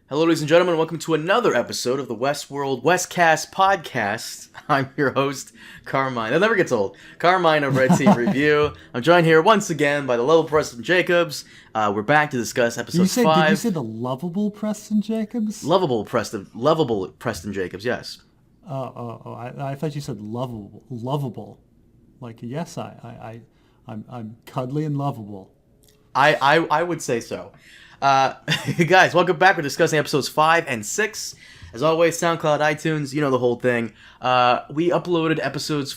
Hello, ladies and gentlemen. Welcome to another episode of the Westworld Westcast podcast. I'm your host, Carmine. That never gets old. Carmine of Red Team Review. I'm joined here once again by the lovable Preston Jacobs. We're back to discuss episode 5. Did you say the lovable Preston Jacobs? Lovable Preston Jacobs. Yes. I thought you said lovable. Like, yes, I'm cuddly and lovable. I would say so. Guys, welcome back. We're discussing episodes 5 and 6. As always, SoundCloud, iTunes, you know the whole thing. We uploaded episodes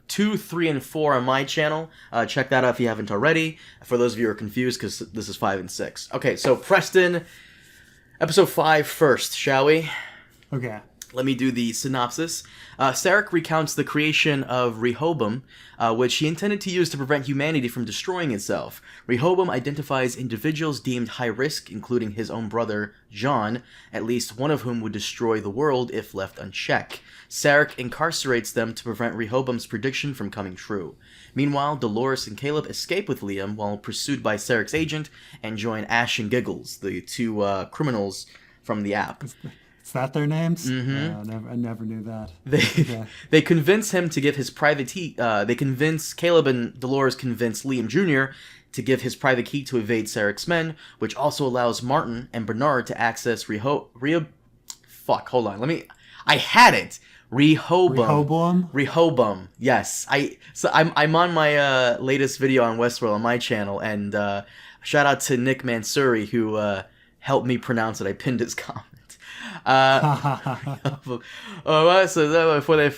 2, 3, and 4 on my channel. Check that out if you haven't already. For those of you who are confused, because this is 5 and 6. Okay, so Preston, episode 5 first, shall we? Okay. Let me do the synopsis. Sarek recounts the creation of Rehoboam, which he intended to use to prevent humanity from destroying itself. Rehoboam identifies individuals deemed high risk, including his own brother, John, at least one of whom would destroy the world if left unchecked. Sarek incarcerates them to prevent Rehoboam's prediction from coming true. Meanwhile, Dolores and Caleb escape with Liam while pursued by Sarek's agent and join Ash and Giggles, the two criminals from the app. Is that their names? Mm-hmm. I never knew that. They convince him to give his private key. Caleb and Dolores convince Liam Jr. to give his private key to evade Sarek's men, which also allows Martin and Bernard to access Rehoboam. I had it. Rehoboam. Yes. I'm on my latest video on Westworld on my channel, and shout out to Nick Mansouri who helped me pronounce it. I pinned his comment. So before they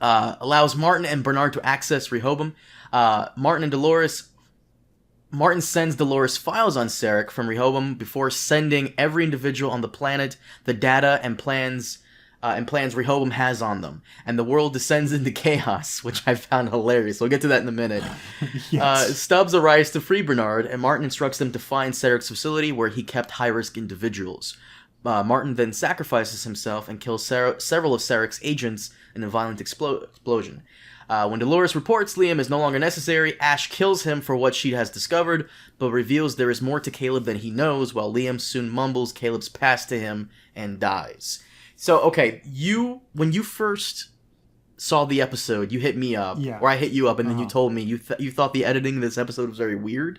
allows Martin and Bernard to access Rehoboam, Martin sends Dolores files on Serac from Rehoboam before sending every individual on the planet the data and plans Rehoboam has on them, and the world descends into chaos, which I found hilarious. We'll get to that in a minute. Yes. Stubbs arrives to free Bernard, and Martin instructs them to find Serac's facility where he kept high-risk individuals. Martin then sacrifices himself and kills several of Sarek's agents in a violent explosion. When Dolores reports Liam is no longer necessary, Ash kills him for what she has discovered, but reveals there is more to Caleb than he knows, while Liam soon mumbles Caleb's past to him and dies. So, okay, when you first saw the episode, you hit me up, or I hit you up, and then you told me you thought the editing of this episode was very weird?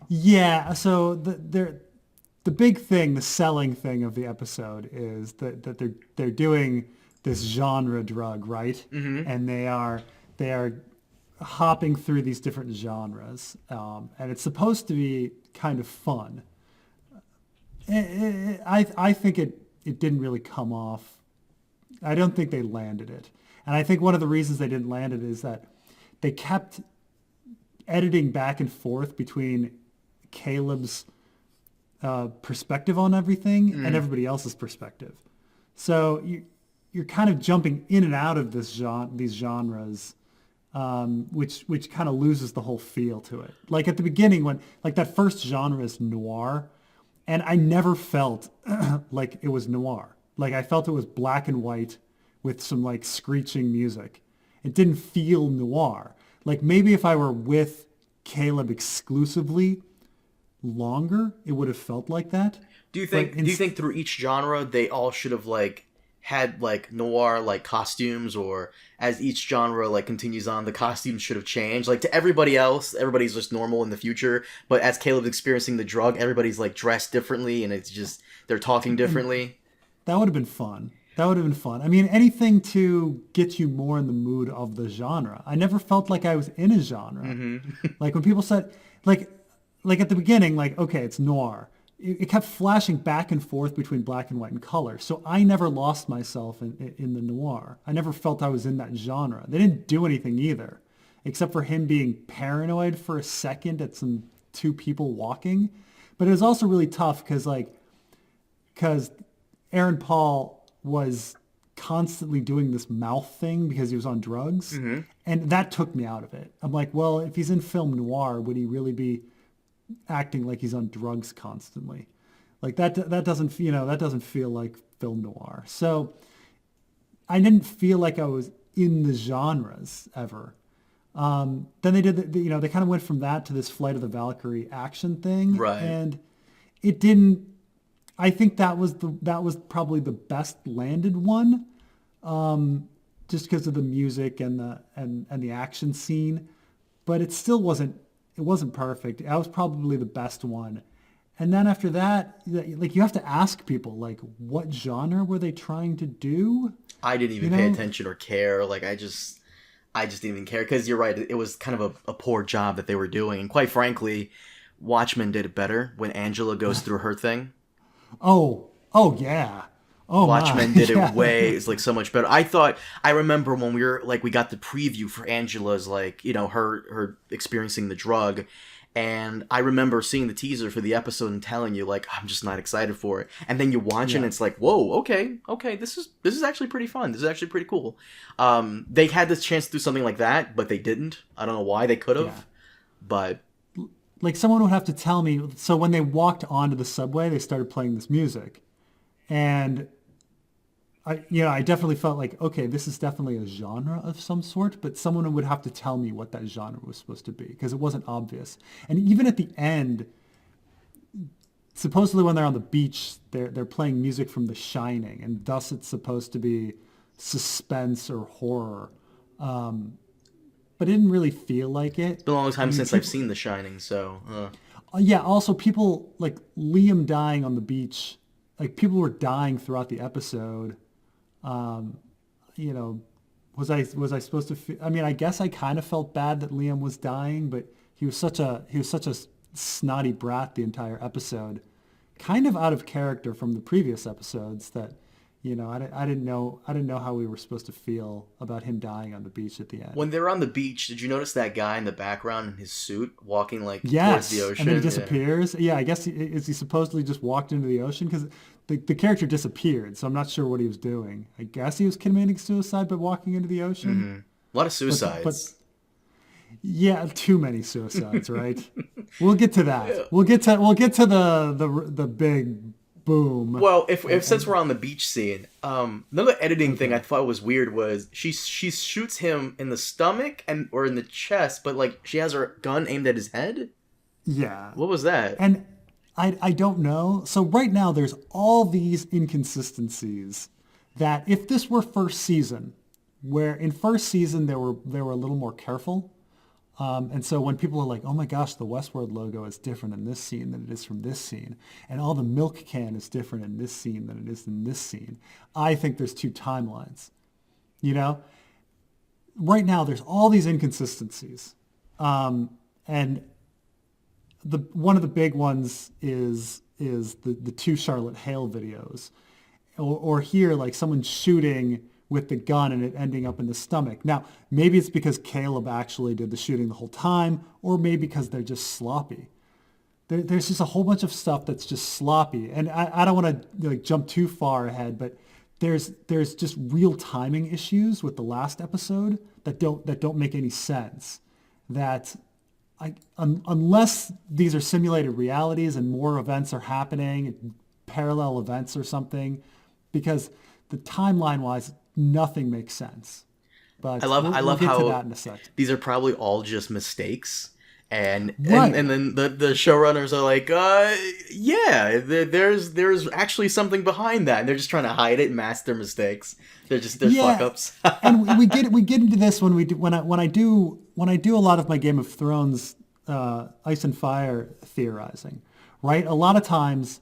Yeah, so the big thing, the selling thing of the episode is that they're doing this genre drug, right? Mm-hmm. And they are hopping through these different genres, and it's supposed to be kind of fun. I think it didn't really come off. I don't think they landed it, and I think one of the reasons they didn't land it is that they kept editing back and forth between Caleb's perspective on everything and everybody else's perspective. So you're kind of jumping in and out of these genres, which kind of loses the whole feel to it. Like at the beginning, when like that first genre is noir, and I never felt like it was noir. Like I felt it was black and white with some like screeching music. It didn't feel noir. Like maybe if I were with Caleb exclusively longer, it would have felt like that. Do you think through each genre they all should have like had like noir like costumes, or as each genre like continues on, the costumes should have changed? Like to everybody else, everybody's just normal in the future, but as Caleb's experiencing the drug, everybody's like dressed differently, and it's just they're talking differently. That would have been fun. I mean, anything to get you more in the mood of the genre. I never felt like I was in a genre. Mm-hmm. Like when people said like at the beginning, like, okay, it's noir. It kept flashing back and forth between black and white and color. So I never lost myself in the noir. I never felt I was in that genre. They didn't do anything either, except for him being paranoid for a second at some two people walking. But it was also really tough because Aaron Paul was constantly doing this mouth thing because he was on drugs. Mm-hmm. And that took me out of it. I'm like, well, if he's in film noir, would he really be acting like he's on drugs constantly? Like that doesn't feel like film noir. So I didn't feel like I was in the genres ever. Then they did they kind of went from that to this Flight of the Valkyrie action thing, right? And it didn't. I think that was probably the best landed one, just because of the music and the action scene. But it still wasn't. It wasn't perfect. That was probably the best one. And then after that, like you have to ask people, like, what genre were they trying to do? I didn't even pay attention or care. Like I just didn't even care because you're right. It was kind of a poor job that they were doing, and quite frankly, Watchmen did it better when Angela goes through her thing. Oh yeah. Oh Watchmen my. did it Yeah. it's like so much better. I remember when we got the preview for Angela's, like, her experiencing the drug, and I remember seeing the teaser for the episode and telling you, like, I'm just not excited for it. And then you watch it and it's like, whoa, okay, this is actually pretty fun. This is actually pretty cool. They had this chance to do something like that, but they didn't. I don't know why. They could have, but Like someone would have to tell me. So when they walked onto the subway, they started playing this music, and I definitely felt like, okay, this is definitely a genre of some sort, but someone would have to tell me what that genre was supposed to be because it wasn't obvious. And even at the end, supposedly when they're on the beach, they're playing music from The Shining, and thus it's supposed to be suspense or horror. But it didn't really feel like it. it's been a long time since I've seen The Shining, so... Yeah, also people, like Liam dying on the beach, like people were dying throughout the episode. Was I supposed to feel, I mean, I guess I kind of felt bad that Liam was dying, but he was such a snotty brat the entire episode, kind of out of character from the previous episodes that, I didn't know how we were supposed to feel about him dying on the beach at the end. When they're on the beach, did you notice that guy in the background in his suit walking towards the ocean? And then he disappears. Yeah, I guess is he supposedly just walked into the ocean because the character disappeared. So I'm not sure what he was doing. I guess he was committing suicide by walking into the ocean. Mm-hmm. A lot of suicides. But yeah, too many suicides, right? We'll get to that. Yeah. We'll get to the big boom. Well, if since we're on the beach scene, another editing thing I thought was weird was she shoots him in the stomach or in the chest, but like she has her gun aimed at his head. Yeah. What was that? And I don't know. So right now there's all these inconsistencies that if this were first season, where in first season they were a little more careful. And so when people are like, oh my gosh, the Westworld logo is different in this scene than it is from this scene, and all the milk can is different in this scene than it is in this scene, I think there's two timelines. Right now there's all these inconsistencies. And one of the big ones is the two Charlotte Hale videos. Or here, like someone shooting with the gun and it ending up in the stomach. Now, maybe it's because Caleb actually did the shooting the whole time, or maybe because they're just sloppy. There's just a whole bunch of stuff that's just sloppy. And I don't want to jump too far ahead, but there's just real timing issues with the last episode that don't make any sense. That unless these are simulated realities and more events are happening, parallel events or something, because the timeline-wise, nothing makes sense. But I love we'll get how to that in a sec. These are probably all just mistakes, and then the showrunners are like, there's actually something behind that, and they're just trying to hide it and mask their mistakes. They're fuck ups. And we get into this when I do a lot of my Game of Thrones Ice and Fire theorizing, right? A lot of times,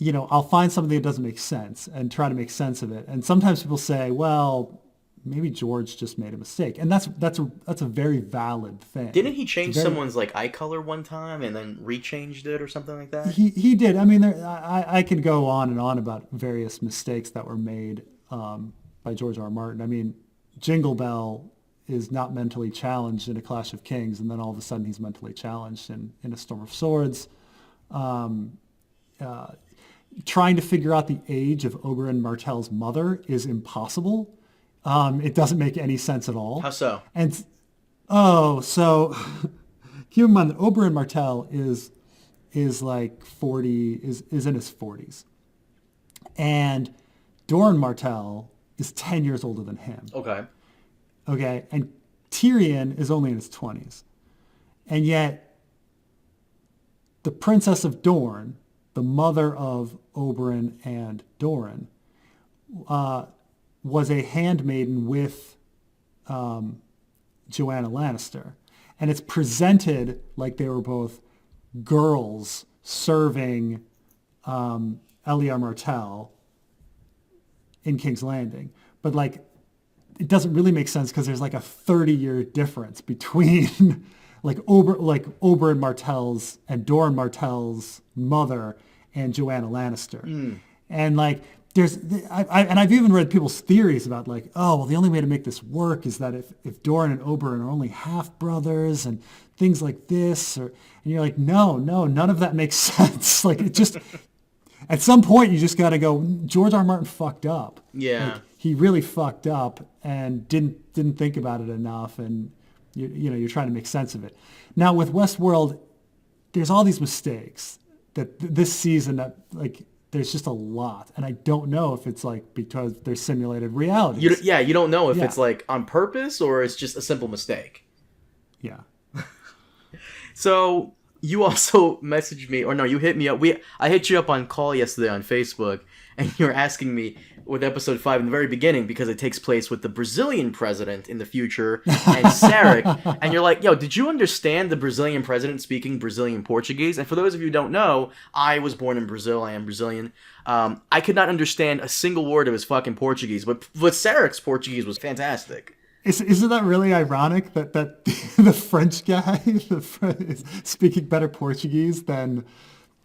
I'll find something that doesn't make sense and try to make sense of it. And sometimes people say, well, maybe George just made a mistake. And that's a very valid thing. Didn't he change someone's like eye color one time and then rechanged it or something like that? He did. I mean, I could go on and on about various mistakes that were made by George R. R. Martin. I mean, Jingle Bell is not mentally challenged in A Clash of Kings, and then all of a sudden he's mentally challenged in A Storm of Swords. Trying to figure out the age of Oberyn Martell's mother is impossible. It doesn't make any sense at all. How so? And so keep in mind that Oberyn Martell is like 40, is in his 40s, and Doran Martell is 10 years older than him. Okay, and Tyrion is only in his 20s, and yet the Princess of Dorne the mother of Oberyn and Doran, was a handmaiden with Joanna Lannister. And it's presented like they were both girls serving Elia Martell in King's Landing. But like, it doesn't really make sense because there's like a 30-year difference between like Oberyn Martell's and Doran Martell's mother and Joanna Lannister. And like, I've even read people's theories about like, oh, well, the only way to make this work is that if Doran and Oberyn are only half brothers and things like this, and you're like, no, none of that makes sense. Like, it just, at some point you just got to go, George R. R. Martin fucked up. Yeah. Like, he really fucked up and didn't think about it enough, and you're trying to make sense of it. Now with Westworld, there's all these mistakes that this season that like, there's just a lot, and I don't know if it's like because they're simulated realities. You don't know if it's like on purpose or it's just a simple mistake. Yeah. So you also messaged me, or no, you hit me up. I hit you up on call yesterday on Facebook, and you were asking me with episode 5 in the very beginning, because it takes place with the Brazilian president in the future and Sarek, and you're like, yo, did you understand the Brazilian president speaking Brazilian Portuguese? And for those of you who don't know, I was born in Brazil. I am Brazilian. I could not understand a single word of his fucking Portuguese, but Sarek's Portuguese was fantastic. Isn't that really ironic that the French guy is speaking better Portuguese than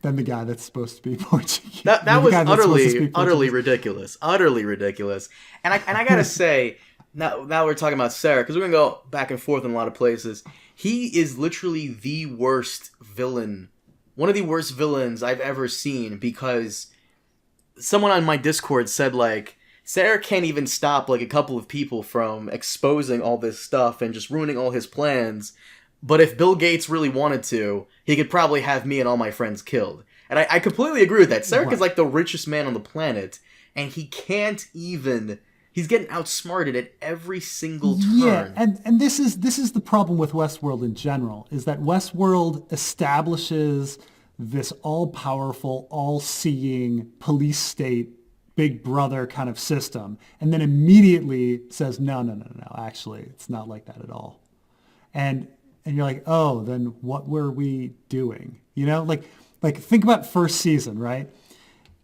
the guy that's supposed to be Portuguese? That was utterly ridiculous. Utterly ridiculous. And I gotta say, now we're talking about Sarek, because we're gonna go back and forth in a lot of places. He is literally the worst villain. One of the worst villains I've ever seen, because someone on my Discord said, like, Sarek can't even stop like a couple of people from exposing all this stuff and just ruining all his plans. But if Bill Gates really wanted to, he could probably have me and all my friends killed. And I completely agree with that. Sarek is like the richest man on the planet, and he can't even... He's getting outsmarted at every single turn. Yeah, and this is the problem with Westworld in general, is that Westworld establishes this all-powerful, all-seeing police state, big brother kind of system, and then immediately says, no, actually, it's not like that at all. And you're like, oh, then what were we doing? You know, like think about first season, right?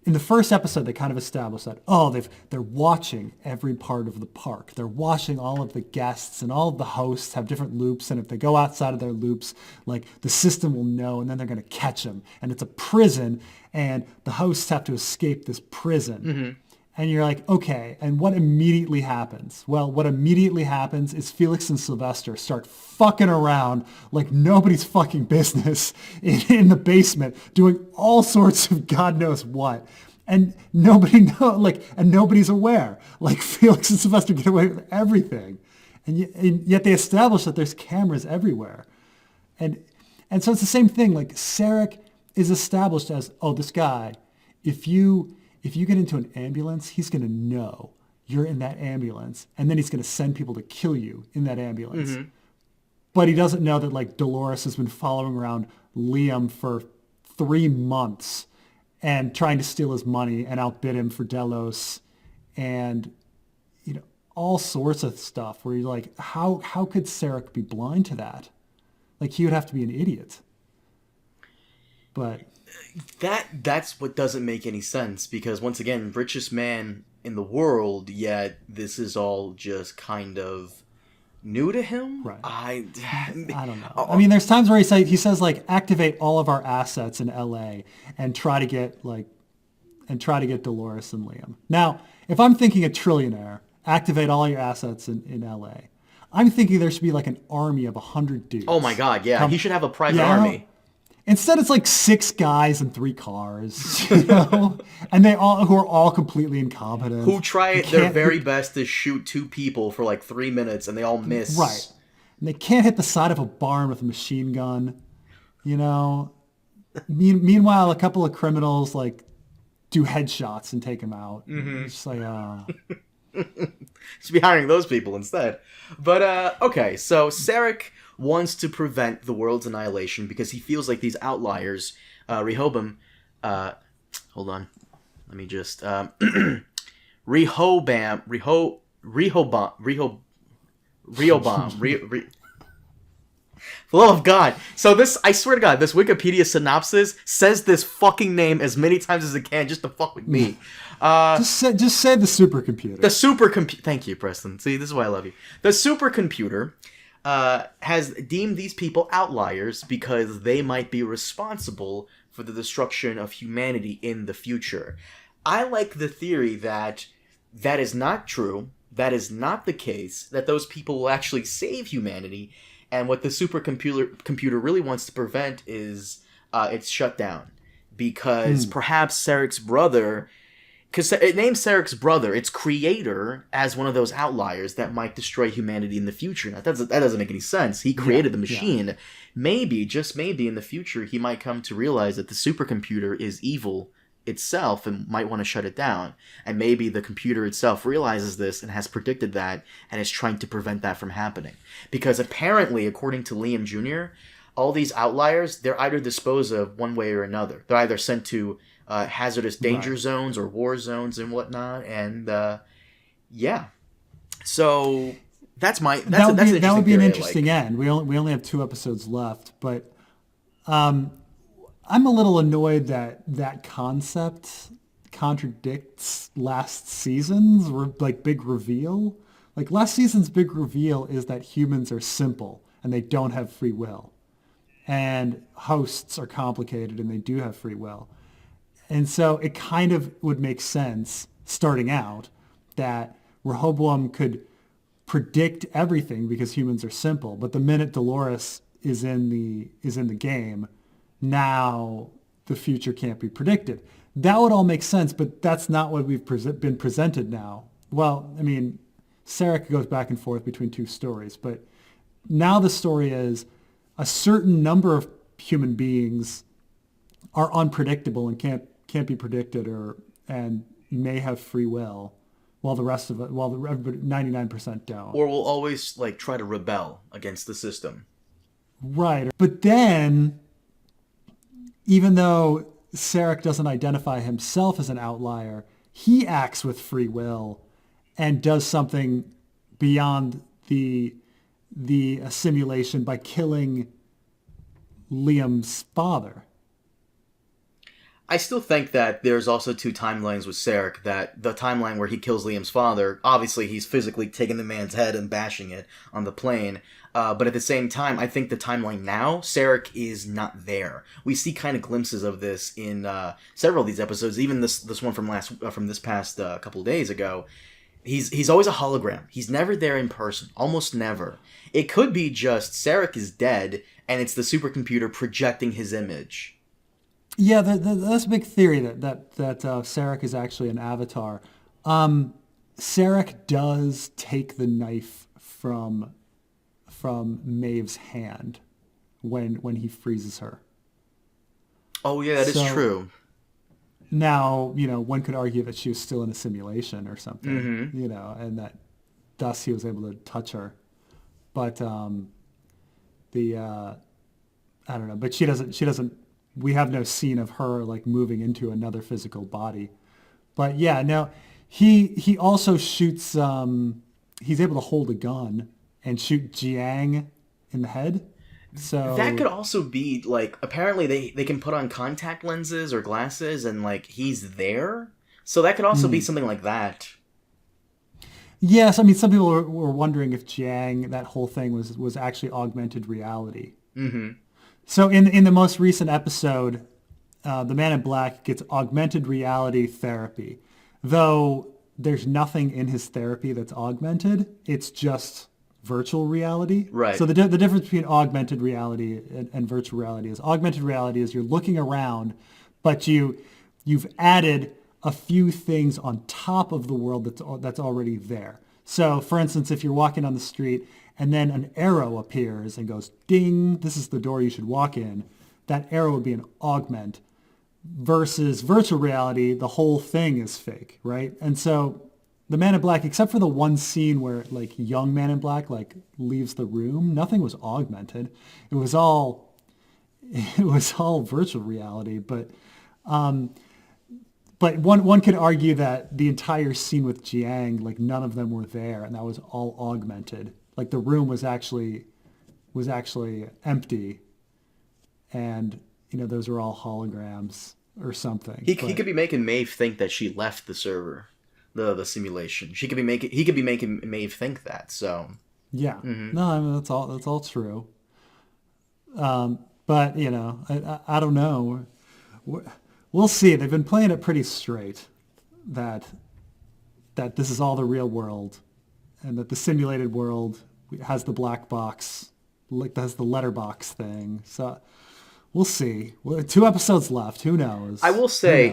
In the first episode, they kind of established that, oh, they're watching every part of the park. They're watching all of the guests, and all of the hosts have different loops, and if they go outside of their loops, like, the system will know, and then they're going to catch them. And it's a prison, and the hosts have to escape this prison. Mm-hmm. And you're like, okay, and what immediately happens? Well, what immediately happens is Felix and Sylvester start fucking around like nobody's fucking business in the basement, doing all sorts of God knows what. And nobody's aware. Like, Felix and Sylvester get away with everything. And yet they establish that there's cameras everywhere. And so it's the same thing. Like, Sarek is established as, oh, this guy, if you get into an ambulance, he's going to know you're in that ambulance, and then he's going to send people to kill you in that ambulance. Mm-hmm. But he doesn't know that, like, Dolores has been following around Liam for 3 months and trying to steal his money and outbid him for Delos, and, you know, all sorts of stuff where you're like, how could Sarek be blind to that? Like, he would have to be an idiot. But... That's what doesn't make any sense, because once again, richest man in the world, yet this is all just kind of new to him. Right. I don't know. I mean, there's times where he says like, activate all of our assets in LA and try to get Dolores and Liam. Now, if I'm thinking a trillionaire, activate all your assets in LA. I'm thinking there should be like an army of 100 dudes. Oh my God, yeah. He should have a private army. Instead, it's like 6 guys and 3 cars, you know, and who are all completely incompetent. Who try their very best to shoot 2 people for like 3 minutes, and they all miss. Right. And they can't hit the side of a barn with a machine gun, you know. Meanwhile, a couple of criminals like do headshots and take them out. Mm-hmm. It's just like, should be hiring those people instead. But okay, so Sarek wants to prevent the world's annihilation because he feels like these outliers, Rehoboam, Hold on. Let me just Rehoboam. For the love of God. So this, I swear to God, this Wikipedia synopsis says this fucking name as many times as it can just to fuck with me. Just say the supercomputer. The supercomputer. Thank you, Preston. See, this is why I love you. The supercomputer has deemed these people outliers because they might be responsible for the destruction of humanity in the future. I like the theory that that is not true. That is not the case. That those people will actually save humanity. And what the supercomputer really wants to prevent is its shutdown. Because perhaps Sarek's brother... Because it names Sarek's brother, its creator, as one of those outliers that might destroy humanity in the future. Now, that doesn't make any sense. He created the machine. Yeah. Maybe, just maybe, in the future, he might come to realize that the supercomputer is evil itself and might want to shut it down. And maybe the computer itself realizes this and has predicted that and is trying to prevent that from happening. Because apparently, according to Liam Jr., all these outliers, they're either disposed of one way or another. They're either sent to hazardous danger zones or war zones and whatnot. And yeah. So that would be an interesting end. We only have 2 episodes left, but I'm a little annoyed that concept contradicts last season's big reveal. Like last season's big reveal is that humans are simple and they don't have free will, and hosts are complicated and they do have free will. And so it kind of would make sense starting out that Rehoboam could predict everything because humans are simple. But the minute Dolores is in the game, now the future can't be predicted. That would all make sense, but that's not what we've been presented now. Well, I mean, Serac goes back and forth between 2 stories, but now the story is a certain number of human beings are unpredictable and can't be predicted and may have free will, while the rest of it, 99% don't. Or will always try to rebel against the system. Right. But then, even though Sarek doesn't identify himself as an outlier, he acts with free will and does something beyond the simulation by killing Liam's father. I still think that there's also 2 timelines with Sarek. That the timeline where he kills Liam's father, obviously he's physically taking the man's head and bashing it on the plane. But at the same time, I think the timeline now, Sarek is not there. We see kind of glimpses of this in several of these episodes. Even this one from this past couple of days ago. He's always a hologram. He's never there in person. Almost never. It could be just Sarek is dead, and it's the supercomputer projecting his image. Yeah, that's a big theory that Sarek is actually an avatar. Sarek does take the knife from Maeve's hand when he freezes her. Oh yeah, that is true. Now, one could argue that she was still in a simulation or something, and that thus he was able to touch her. But I don't know, but she doesn't we have no scene of her moving into another physical body. But yeah, no, he also shoots, he's able to hold a gun and shoot Jiang in the head. So that could also be apparently they can put on contact lenses or glasses and he's there. So that could also be something like that. Yes, I mean some people were wondering if Jiang, that whole thing was actually augmented reality. Mm-hmm. So in the most recent episode, the Man in Black gets augmented reality therapy. Though there's nothing in his therapy that's augmented, it's just virtual reality. Right. So the difference between augmented reality and virtual reality is augmented reality is you're looking around, but you've added a few things on top of the world that's already there. So for instance, if you're walking on the street and then an arrow appears and goes, ding, this is the door you should walk in, that arrow would be an augment. Versus virtual reality, the whole thing is fake, right? And so the Man in Black, except for the one scene where young Man in Black leaves the room, nothing was augmented. It was all virtual reality. But But one could argue that the entire scene with Jiang, like none of them were there, and that was all augmented. Like the room was actually empty, and those were all holograms or something. He could be making Maeve think that she left the server, the simulation. He could be making Maeve think that. So yeah, no, I mean that's all true. But I don't know. We'll see. They've been playing it pretty straight that this is all the real world, and that the simulated world has the black box, like has the letterbox thing. So we'll see. 2 episodes left. Who knows? I will say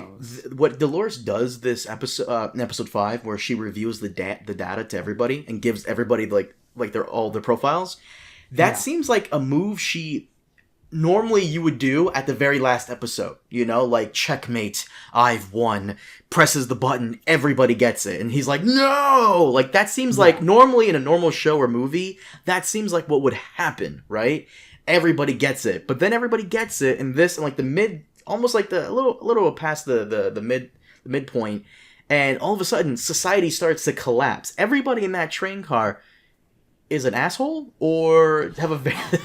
what Dolores does this episode, in episode 5, where she reviews the data to everybody and gives everybody like all their profiles. That seems like a move she normally you would do at the very last episode, like checkmate, I've won, presses the button, everybody gets it. And he's like, no! Like that seems like normally in a normal show or movie, that seems like what would happen, right? Everybody gets it. But then everybody gets it in this, and like the mid, almost like a little past the midpoint, and all of a sudden society starts to collapse. Everybody in that train car is an asshole or have a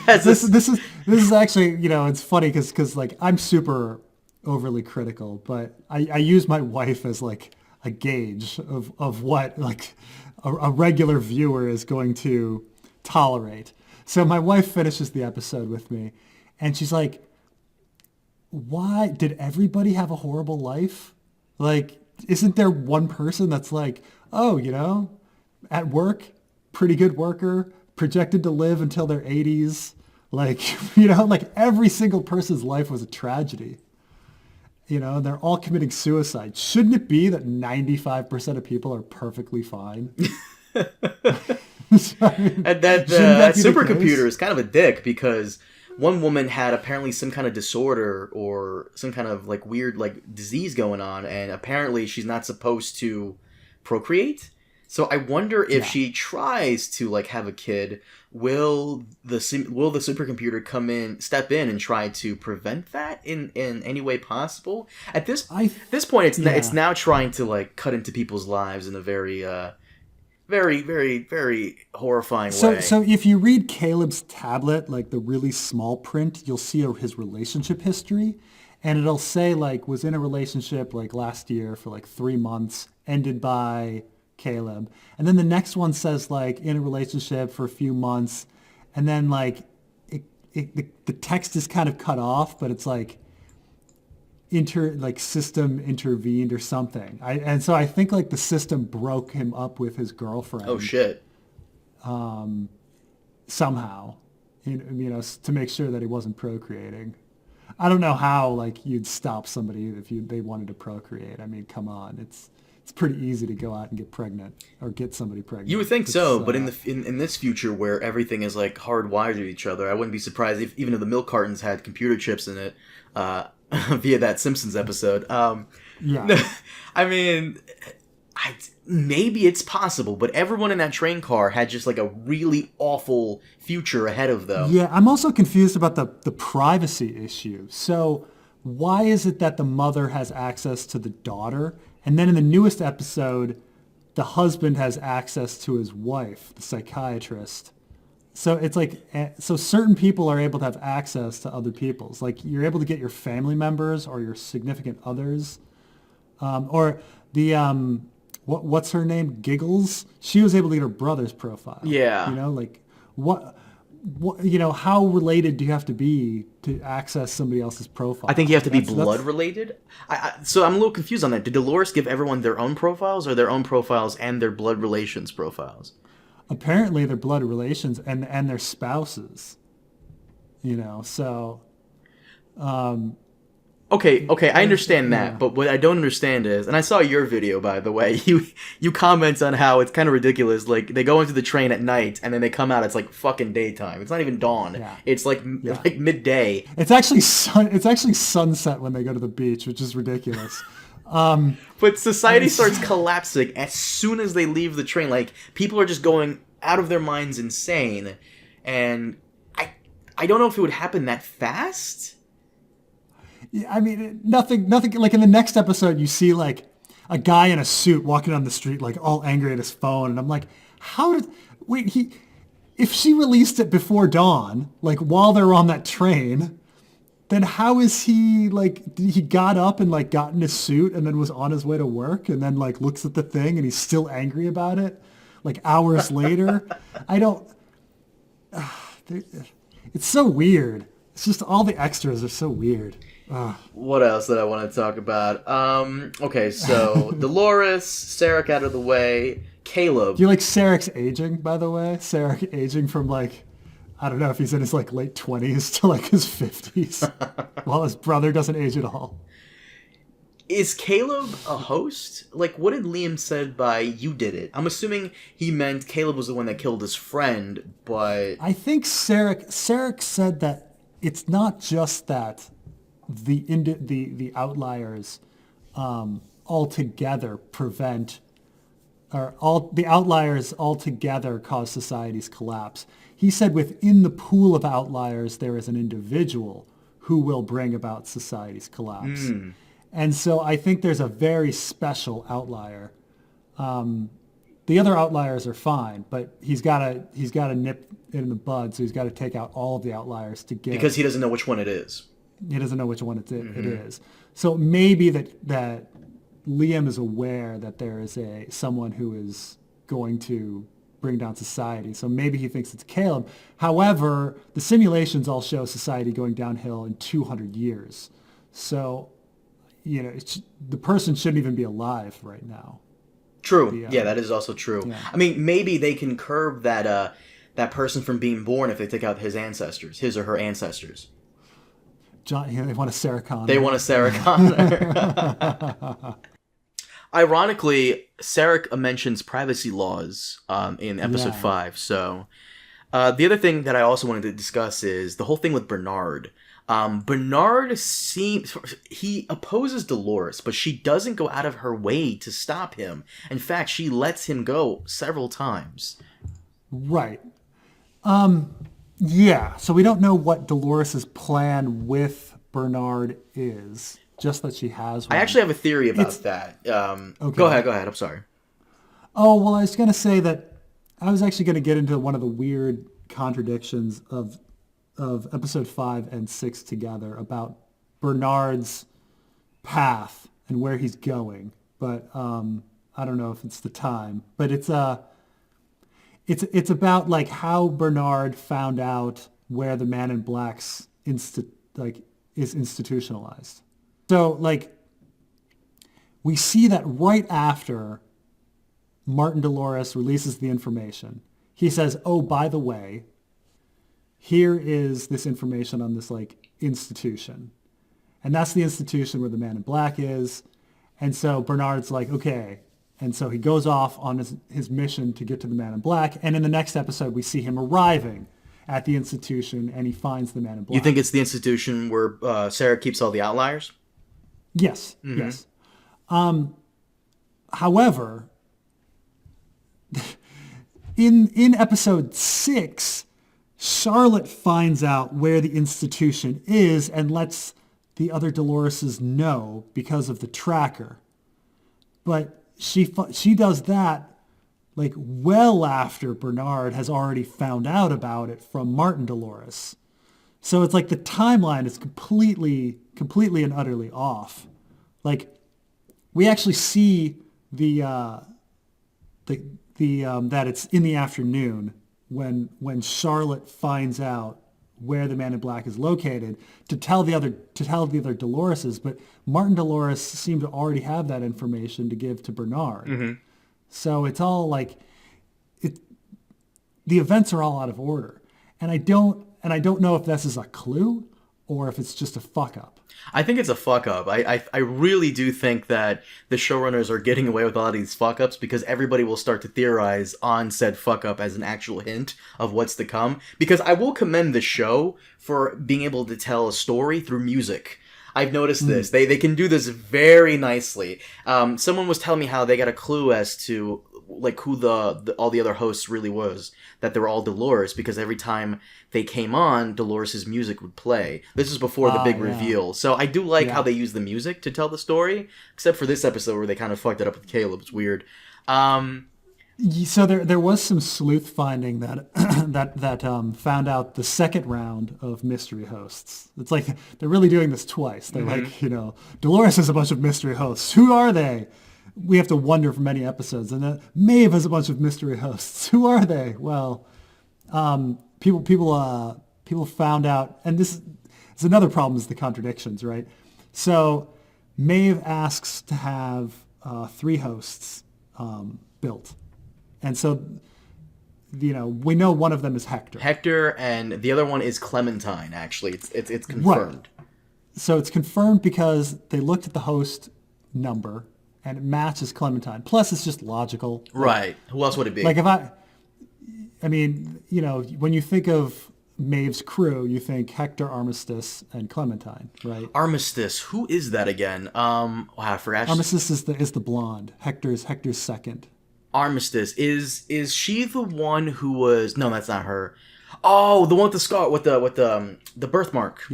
this is actually it's funny because like I'm super overly critical, but I use my wife as like a gauge of what like a regular viewer is going to tolerate. So my wife finishes the episode with me and she's like, why did everybody have a horrible life? Like, isn't there one person that's like, oh, at work, pretty good worker, projected to live until their 80s. Like, like every single person's life was a tragedy. They're all committing suicide. Shouldn't it be that 95% of people are perfectly fine? And that supercomputer is kind of a dick because one woman had apparently some kind of disorder or some kind of like weird like disease going on, and apparently she's not supposed to procreate. So I wonder if she tries to like have a kid, will the supercomputer step in and try to prevent that in any way possible? At this point, it's now trying to like cut into people's lives in a very very, very, very horrifying way. So if you read Caleb's tablet, like the really small print, you'll see his relationship history, and it'll say like was in a relationship like last year for like 3 months, ended by Caleb. And then the next one says like in a relationship for a few months, and then like the text is kind of cut off, but it's like system intervened or something. And so I think like the system broke him up with his girlfriend. Oh shit. Somehow, to make sure that he wasn't procreating. I don't know how like you'd stop somebody if they wanted to procreate. I mean, come on, it's pretty easy to go out and get pregnant or get somebody pregnant. You would think so, but in this future where everything is like hardwired to each other, I wouldn't be surprised even if the milk cartons had computer chips in it, via that Simpsons episode. Yeah. I mean, maybe it's possible, but everyone in that train car had just like a really awful future ahead of them. Yeah, I'm also confused about the privacy issue. So why is it that the mother has access to the daughter? And then in the newest episode, the husband has access to his wife, the psychiatrist. So it's like, so certain people are able to have access to other people's. Like you're able to get your family members or your significant others. Or the, what's her name? Giggles? She was able to get her brother's profile. Yeah. Like what, how related do you have to be to access somebody else's profile? I think you have to be blood related. So I'm a little confused on that. Did Dolores give everyone their own profiles or their own profiles and their blood relations profiles? Apparently their blood relations and their spouses. So... Okay, I understand that, but what I don't understand is, and I saw your video, by the way, you comment on how it's kind of ridiculous, like, they go into the train at night, and then they come out, it's like fucking daytime. It's not even dawn. Yeah. It's like midday. It's actually sunset when they go to the beach, which is ridiculous. But society starts collapsing as soon as they leave the train. Like, people are just going out of their minds insane, and I don't know if it would happen that fast. Yeah, I mean, nothing. Like in the next episode, you see like a guy in a suit walking down the street, like all angry at his phone, and I'm like, how did? Wait, if she released it before dawn, like while they're on that train, then how is he like? He got up and like got in his suit and then was on his way to work, and then like looks at the thing and he's still angry about it, like hours later. I don't. It's so weird. It's just all the extras are so weird. What else did I want to talk about? Okay, so Dolores, Sarek out of the way, Caleb. Do you like Sarek's aging, by the way? Sarek aging from like, I don't know if he's in his like late 20s to like his 50s, while his brother doesn't age at all. Is Caleb a host? Like, what did Liam said by "you did it"? I'm assuming he meant Caleb was the one that killed his friend, but I think Sarek said that it's not just that the outliers altogether prevent, or all the outliers altogether cause society's collapse. He said within the pool of outliers there is an individual who will bring about society's collapse. And so I think there's a very special outlier. The other outliers are fine, but he's got to nip it in the bud, so he's got to take out all of the outliers to get, because he doesn't know which one it is. He doesn't know which one it is. So maybe that Liam is aware that there is someone who is going to bring down society. So maybe he thinks it's Caleb. However, the simulations all show society going downhill in 200 years. So, you know, the person shouldn't even be alive right now. True. Yeah, that is also true. Yeah. I mean, maybe they can curb that person from being born if they take out his or her ancestors. John, they want a Serac on. They want a Serac on. Ironically, Sarek mentions privacy laws in episode 5. So the other thing that I also wanted to discuss is the whole thing with Bernard. Bernard he opposes Dolores, but she doesn't go out of her way to stop him. In fact, she lets him go several times. Right. Yeah. So we don't know what Dolores's plan with Bernard is. Just that she has one. I actually have a theory about that. Okay. Go ahead. I'm sorry. Oh, well, I was going to say that I was actually going to get into one of the weird contradictions of episode 5 and 6 together about Bernard's path and where he's going. But I don't know if it's the time. But it's about like how Bernard found out where the Man in Black's is institutionalized. So like we see that right after Martin Dolores releases the information, he says, "Oh, by the way, here is this information on this like institution." And that's the institution where the Man in Black is. And so Bernard's like, okay. And so he goes off on his mission to get to the Man in Black. And in the next episode, we see him arriving at the institution and he finds the Man in Black. You think it's the institution where Sarah keeps all the outliers? Yes, yes. However, in episode 6, Charlotte finds out where the institution is and lets the other Doloreses know because of the tracker. But she does that like well after Bernard has already found out about it from Martin Dolores. So it's like the timeline is completely and utterly off. Like we actually see that it's in the afternoon when Charlotte finds out where the Man in Black is located to tell the other Doloreses, but Martin Dolores seemed to already have that information to give to Bernard. Mm-hmm. So it's all like the events are all out of order. And I don't know if this is a clue or if it's just a fuck up. I think it's a fuck up. I really do think that the showrunners are getting away with a lot of these fuck ups because everybody will start to theorize on said fuck up as an actual hint of what's to come. Because I will commend the show for being able to tell a story through music. I've noticed this. They can do this very nicely. Someone was telling me how they got a clue as to like who the all the other hosts really was, that they were all Dolores, because every time they came on, Dolores's music would play. This is before the big reveal. So I do like how they use the music to tell the story, except for this episode where they kind of fucked it up with Caleb. It's weird. So there was some sleuth finding that that found out the second round of mystery hosts. It's like they're really doing this twice. They're like, Dolores has a bunch of mystery hosts. Who are they? We have to wonder for many episodes. And then Maeve has a bunch of mystery hosts. Who are they? Well, people found out, and this is another problem, is the contradictions, right? So Maeve asks to have 3 hosts built. And so, we know one of them is Hector. Hector, and the other one is Clementine, actually. It's confirmed. Right. So it's confirmed because they looked at the host number, and it matches Clementine. Plus, it's just logical. Right. Who else would it be? Like, when you think of Maeve's crew, you think Hector, Armistice, and Clementine, right? Armistice. Who is that again? I forgot. Armistice is the blonde. Hector's second. Armistice, is she the one who was? No, that's not her. Oh, the one with the scar, with the birthmark.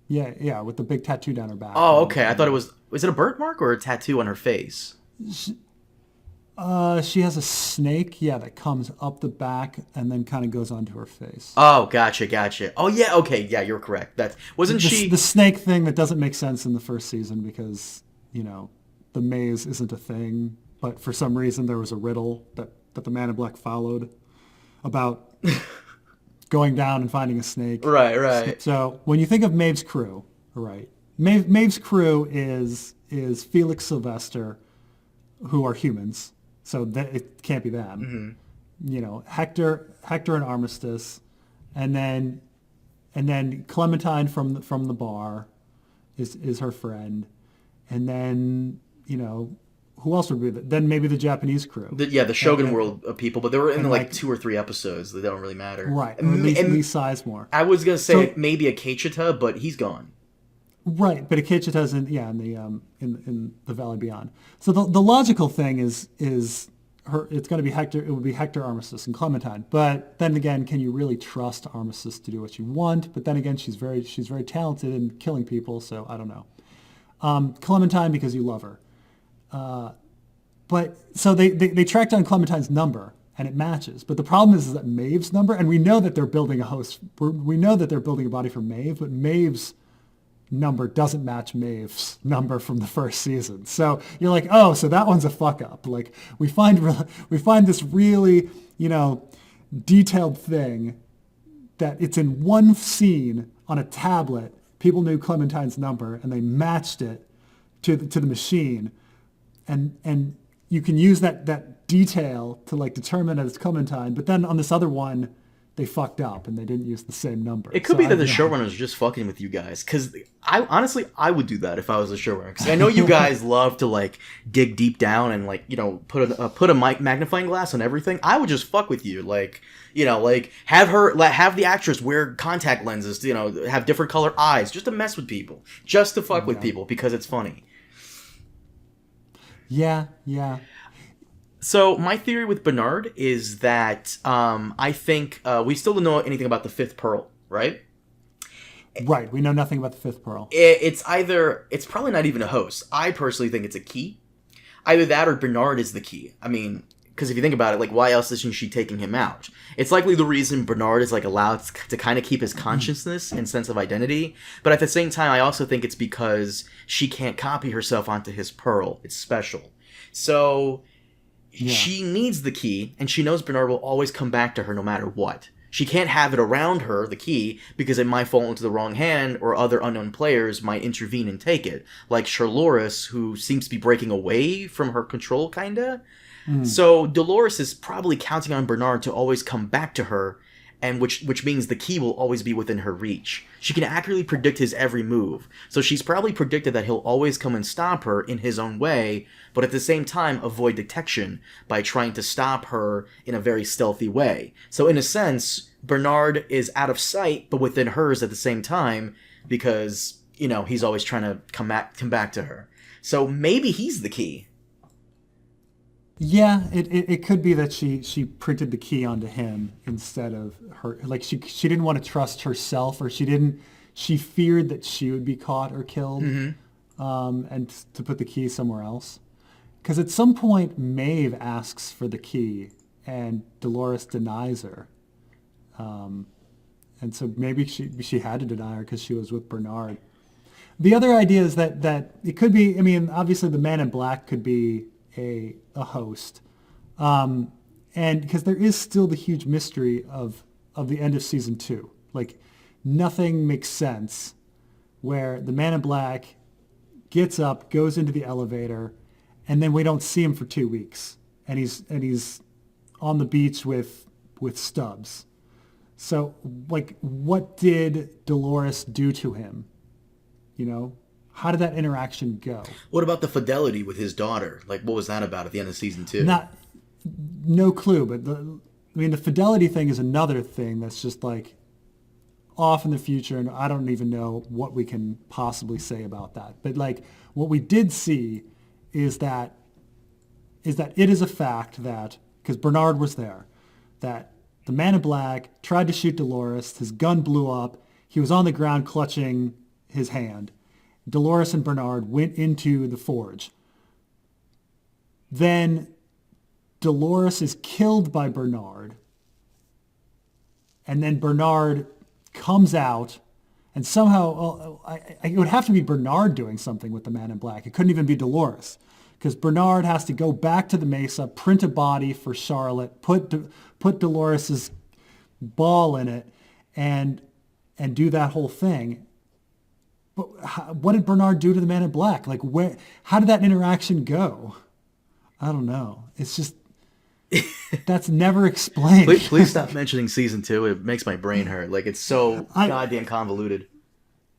Yeah, with the big tattoo down her back. Oh, okay. I thought it was. Was it a birthmark or a tattoo on her face? She has a snake, that comes up the back and then kind of goes onto her face. Oh, gotcha. Oh, yeah, okay, yeah, you're correct. That wasn't she the snake thing that doesn't make sense in the first season because the maze isn't a thing. But for some reason, there was a riddle that the Man in Black followed about going down and finding a snake. Right. So when you think of Maeve's crew, right, Maeve's crew is Felix Sylvester, who are humans. So it can't be them. Mm-hmm. Hector and Armistice, and then Clementine from the bar is her friend, and then who else would be there? Then maybe the Japanese crew. The Shogun World of people, but they were in like 2 or 3 episodes. They don't really matter. Right. Or at least Sizemore. I was going to say maybe a Keichita, but he's gone. Right, but Keichita's in the Valley Beyond. So the logical thing is it's going to be Hector. It would be Hector, Armistice, and Clementine. But then again, can you really trust Armistice to do what you want? But then again, she's very talented in killing people. So I don't know. Clementine, because you love her. But so they tracked down Clementine's number and it matches. But the problem is that Maeve's number, and we know that they're building a host. We know that they're building a body for Maeve, but Maeve's number doesn't match Maeve's number from the first season. So you're like, oh, so that one's a fuck up. Like we find this really, detailed thing that it's in one scene on a tablet. People knew Clementine's number and they matched it to the machine. And you can use that detail to like determine that it's Clementine, but then on this other one, they fucked up and they didn't use the same number. It could be that the showrunners are just fucking with you guys, because I would do that if I was a showrunner, because I know you guys love to like dig deep down and like put a magnifying glass on everything. I would just fuck with you, like have the actress wear contact lenses, have different color eyes, just to mess with people, just to fuck with people because it's funny. Yeah. So my theory with Bernard is that I think we still don't know anything about the 5th pearl, right? Right. We know nothing about the 5th pearl. It's probably not even a host. I personally think it's a key. Either that or Bernard is the key. I mean, because if you think about it, like, why else isn't she taking him out? It's likely the reason Bernard is like allowed to kind of keep his consciousness and sense of identity. But at the same time, I also think it's because she can't copy herself onto his pearl. It's special. So she needs the key, and she knows Bernard will always come back to her no matter what. She can't have it around her, the key, because it might fall into the wrong hand, or other unknown players might intervene and take it. Like Dolores, who seems to be breaking away from her control, kinda. So Dolores is probably counting on Bernard to always come back to her, and which means the key will always be within her reach. She can accurately predict his every move, so she's probably predicted that he'll always come and stop her in his own way, but at the same time avoid detection by trying to stop her in a very stealthy way. So in a sense, Bernard is out of sight, but within hers at the same time, because, he's always trying to come back to her. So maybe he's the key. Yeah, it could be that she printed the key onto him instead of her. Like she didn't want to trust herself, or she feared that she would be caught or killed, and to put the key somewhere else. Because at some point, Maeve asks for the key, and Dolores denies her. And so maybe she had to deny her because she was with Bernard. The other idea is that it could be, I mean, obviously the Man in Black could be a host. And because there is still the huge mystery of the end of season 2. Like, nothing makes sense where the Man in Black gets up, goes into the elevator, and then we don't see him for 2 weeks. And he's on the beach with Stubbs. So, like, what did Dolores do to him? You know? How did that interaction go? What about the fidelity with his daughter? Like, what was that about at the end of season 2? No clue, but the fidelity thing is another thing that's just like off in the future, and I don't even know what we can possibly say about that. But like, what we did see is that it is a fact that, because Bernard was there, that the Man in Black tried to shoot Dolores, his gun blew up, he was on the ground clutching his hand. Dolores and Bernard went into the forge. Then Dolores is killed by Bernard. And then Bernard comes out, and somehow, it would have to be Bernard doing something with the Man in Black. It couldn't even be Dolores, because Bernard has to go back to the Mesa, print a body for Charlotte, put Dolores's ball in it, and do that whole thing. But what did Bernard do to the Man in Black? Like, how did that interaction go? I don't know. It's just, that's never explained. Please stop mentioning season 2. It makes my brain hurt. Like, it's so goddamn convoluted.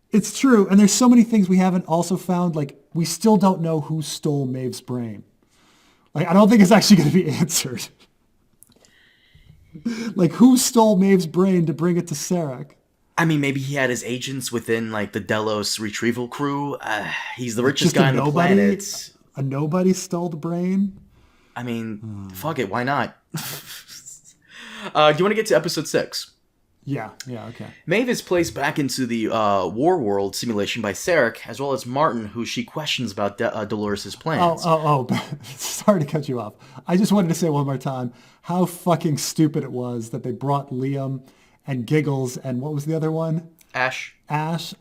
It's true. And there's so many things we haven't also found. Like, we still don't know who stole Maeve's brain. Like, I don't think it's actually going to be answered. Like, who stole Maeve's brain to bring it to Serac? I mean, maybe he had his agents within, like, the Delos retrieval crew. He's the richest guy on the planet. A nobody stole the brain? I mean, fuck it, why not? Do you want to get to episode 6? Yeah, okay. Maeve is placed back into the War World simulation by Sarek, as well as Martin, who she questions about Dolores' plans. Oh, sorry to cut you off. I just wanted to say one more time how fucking stupid it was that they brought Liam and Giggles and what was the other one? Ash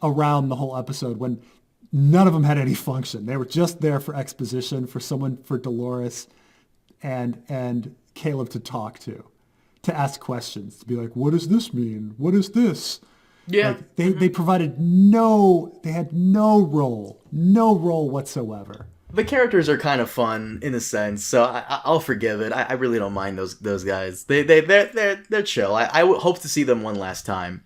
around the whole episode when none of them had any function. They were just there for exposition, for Dolores and Caleb to talk to ask questions, to be like, what does this mean? What is this? Yeah. Like, they provided they had no role whatsoever. The characters are kind of fun in a sense, so I'll forgive it. I really don't mind those guys. They're chill. I would hope to see them one last time.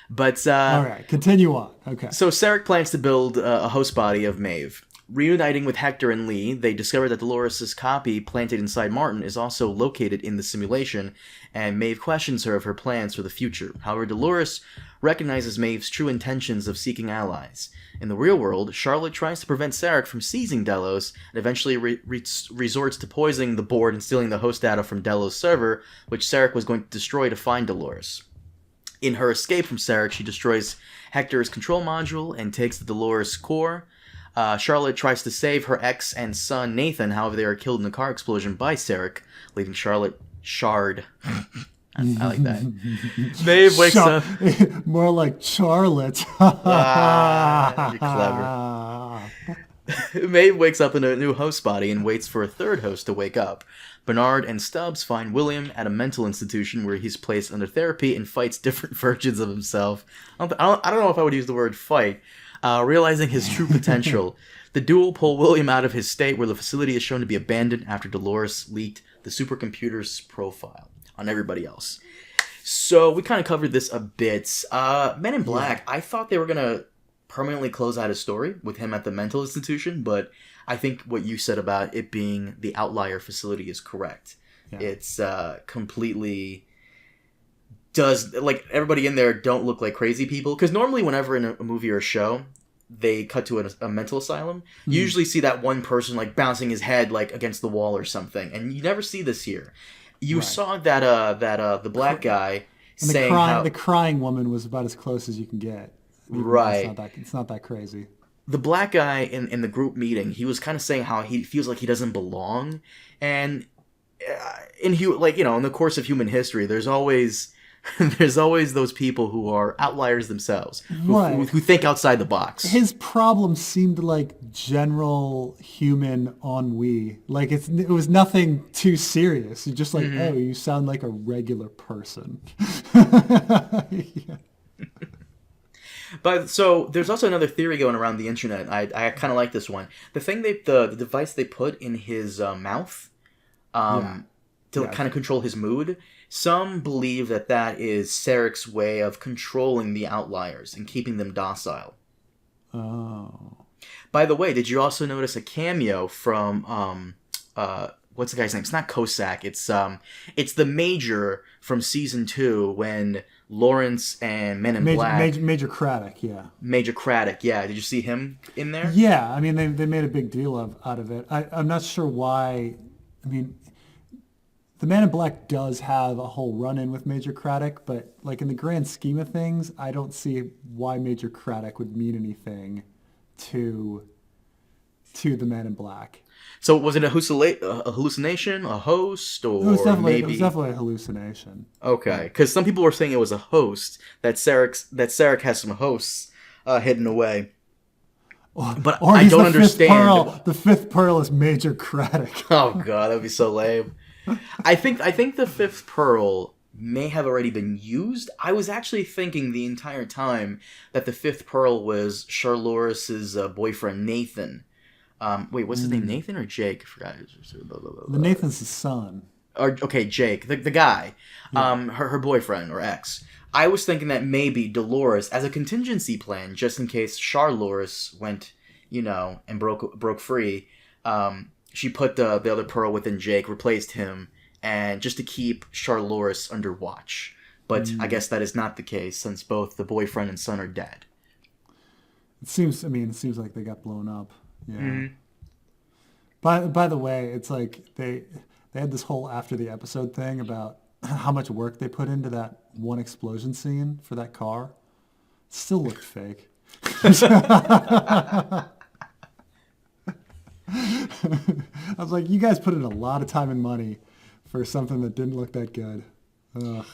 But all right, continue on. Okay. So Sarek plans to build a host body of Maeve. Reuniting with Hector and Lee, they discover that Dolores' copy planted inside Martin is also located in the simulation, and Maeve questions her of her plans for the future. However, Dolores recognizes Maeve's true intentions of seeking allies. In the real world, Charlotte tries to prevent Sarek from seizing Delos, and eventually resorts to poisoning the board and stealing the host data from Delos' server, which Sarek was going to destroy to find Dolores. In her escape from Sarek, she destroys Hector's control module and takes the Dolores core. Charlotte tries to save her ex and son Nathan, however they are killed in a car explosion by Sarek, leaving Charlotte shard. I like that. Maeve wakes up. More like Charlotte. You're clever. Maeve wakes up in a new host body and waits for a third host to wake up. Bernard and Stubbs find William at a mental institution where he's placed under therapy and fights different versions of himself. I don't know if I would use the word fight. Realizing his true potential, the duo pull William out of his state where the facility is shown to be abandoned after Dolores leaked the supercomputer's profile on everybody else. So we kind of covered this a bit. Men in Black, I thought they were going to permanently close out his story with him at the mental institution, but I think what you said about it being the outlier facility is correct. Yeah. It's completely... does, like, everybody in there don't look like crazy people, because normally whenever in a movie or a show they cut to a mental asylum, you usually see that one person like bouncing his head like against the wall or something, and you never see this here. You saw that the black guy and saying the crying woman was about as close as you can get. Right. It's not that crazy. The black guy in the group meeting, he was kind of saying how he feels like he doesn't belong, and in the course of human history, there's always those people who are outliers themselves, who think outside the box. His problem seemed like general human ennui. Like it was nothing too serious. You're just like, oh, you sound like a regular person. Yeah. But so there's also another theory going around the internet. I kind of like this one. The device they put in his mouth to kind of control his mood. Some believe that is Sarek's way of controlling the outliers and keeping them docile. Oh. By the way, did you also notice a cameo from what's the guy's name? It's not Cossack. It's the Major from season 2 when Lawrence and Men in Black. Major Craddock, yeah. Major Craddock, yeah. Did you see him in there? Yeah, I mean they made a big deal out of it. I'm not sure why. I mean, the Man in Black does have a whole run-in with Major Craddock, but like in the grand scheme of things, I don't see why Major Craddock would mean anything to the Man in Black. So was it a hallucination, a host, or it was definitely a hallucination. Okay, because some people were saying it was a host, that Sarek has some hosts hidden away. But I don't understand. The fifth Pearl is Major Craddock. Oh god, that'd be so lame. I think the fifth Pearl may have already been used. I was actually thinking the entire time that the fifth Pearl was Charloris's boyfriend Nathan. Wait, what's his name? Nathan or Jake? I forgot. The Nathan's the son. Okay, Jake, the guy, her boyfriend or ex. I was thinking that maybe Dolores, as a contingency plan, just in case Charloris went, and broke free, she put the other Pearl within Jake, replaced him, and just to keep Charloris under watch. But I guess that is not the case, since both the boyfriend and son are dead. It seems like they got blown up. Yeah. By the way, it's like they had this whole after the episode thing about how much work they put into that one explosion scene for that car. It still looked fake. I was like, you guys put in a lot of time and money for something that didn't look that good. Ugh.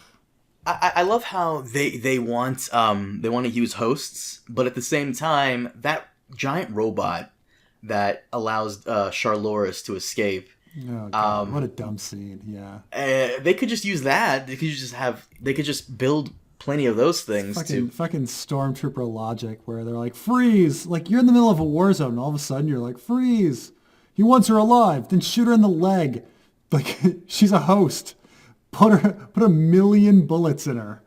I love how they want to use hosts, but at the same time, that giant robot that allows Charloris to escape. Oh God, what a dumb scene! Yeah, they could just use that. They could just build plenty of those things. Fucking stormtrooper logic, where they're like, freeze! Like you're in the middle of a war zone, and all of a sudden you're like, freeze! He wants her alive. Then shoot her in the leg. Like she's a host. Put a million bullets in her.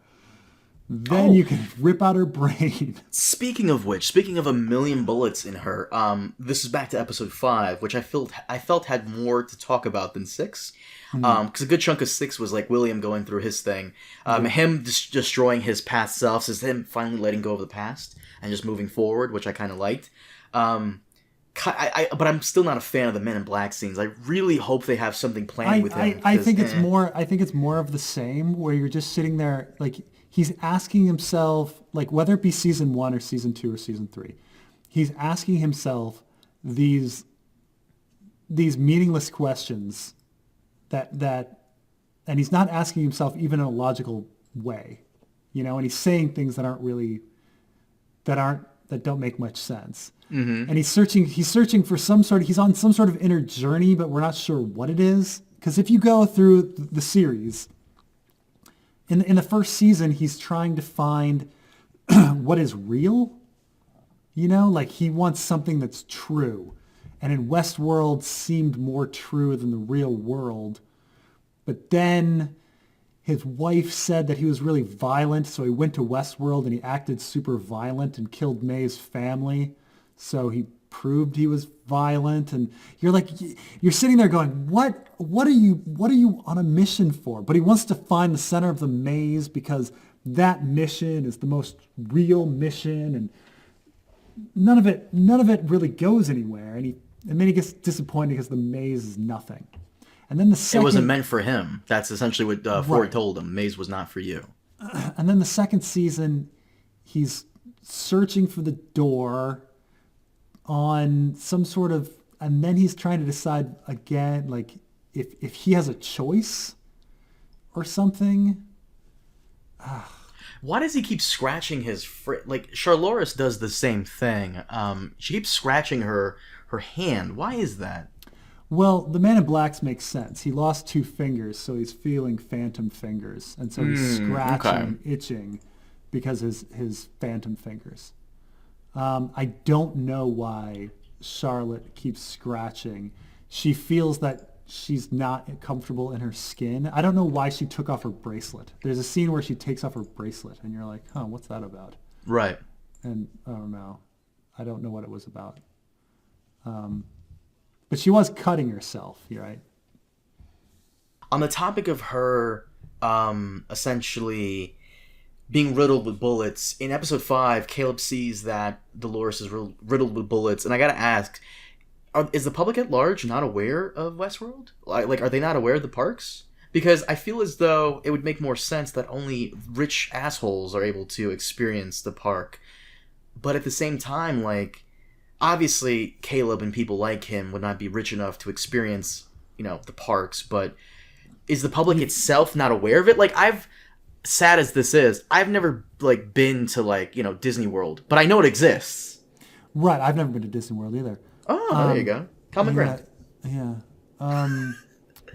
Then you can rip out her brain. Speaking of a million bullets in her, this is back to episode 5, which I felt had more to talk about than 6. Because a good chunk of 6 was like William going through his thing. Him destroying his past selves is him finally letting go of the past and just moving forward, which I kind of liked. But I'm still not a fan of the Men in Black scenes. I really hope they have something planned with him. I think it's more of the same, where you're just sitting there like he's asking himself, like whether it be season 1 or season 2 or season 3, he's asking himself these meaningless questions that and he's not asking himself even in a logical way, and he's saying things that don't make much sense. Mm-hmm. And he's searching for he's on some sort of inner journey, but we're not sure what it is. Because if you go through the series, in the first season, he's trying to find what is real. Like he wants something that's true. And in Westworld seemed more true than the real world. But then his wife said that he was really violent, so he went to Westworld and he acted super violent and killed Maeve's family. So he proved he was violent, and you're sitting there going, what are you on a mission for? But he wants to find the center of the maze because that mission is the most real mission, and none of it really goes anywhere, and then he gets disappointed because the maze is nothing. And then the second, It wasn't meant for him. That's essentially what Ford right. told him. Maze was not for you. And then the second season, he's searching for the door on some sort of, and then he's trying to decide again, like if he has a choice or something. Why does he keep scratching his like Charloris does the same thing? She keeps scratching her hand. Why is that? Well, the Man in Black's makes sense. He lost 2 fingers, so he's feeling phantom fingers, and so he's scratching okay. and itching because his phantom fingers. I don't know why Charlotte keeps scratching. She feels that she's not comfortable in her skin. I don't know why she took off her bracelet. There's a scene where she takes off her bracelet, and you're like, huh, what's that about? Right. And I don't know. I don't know what it was about. But she was cutting herself, right? On the topic of her essentially being riddled with bullets, in episode 5, Caleb sees that Dolores is riddled with bullets, and I gotta ask, is the public at large not aware of Westworld? Like, are they not aware of the parks? Because I feel as though it would make more sense that only rich assholes are able to experience the park. But at the same time, like, obviously Caleb and people like him would not be rich enough to experience, the parks, but is the public itself not aware of it? Like, sad as this is, I've never, like, been to, like, Disney World, but I know it exists. Right. I've never been to Disney World either. Oh, there you go. Common ground. Yeah.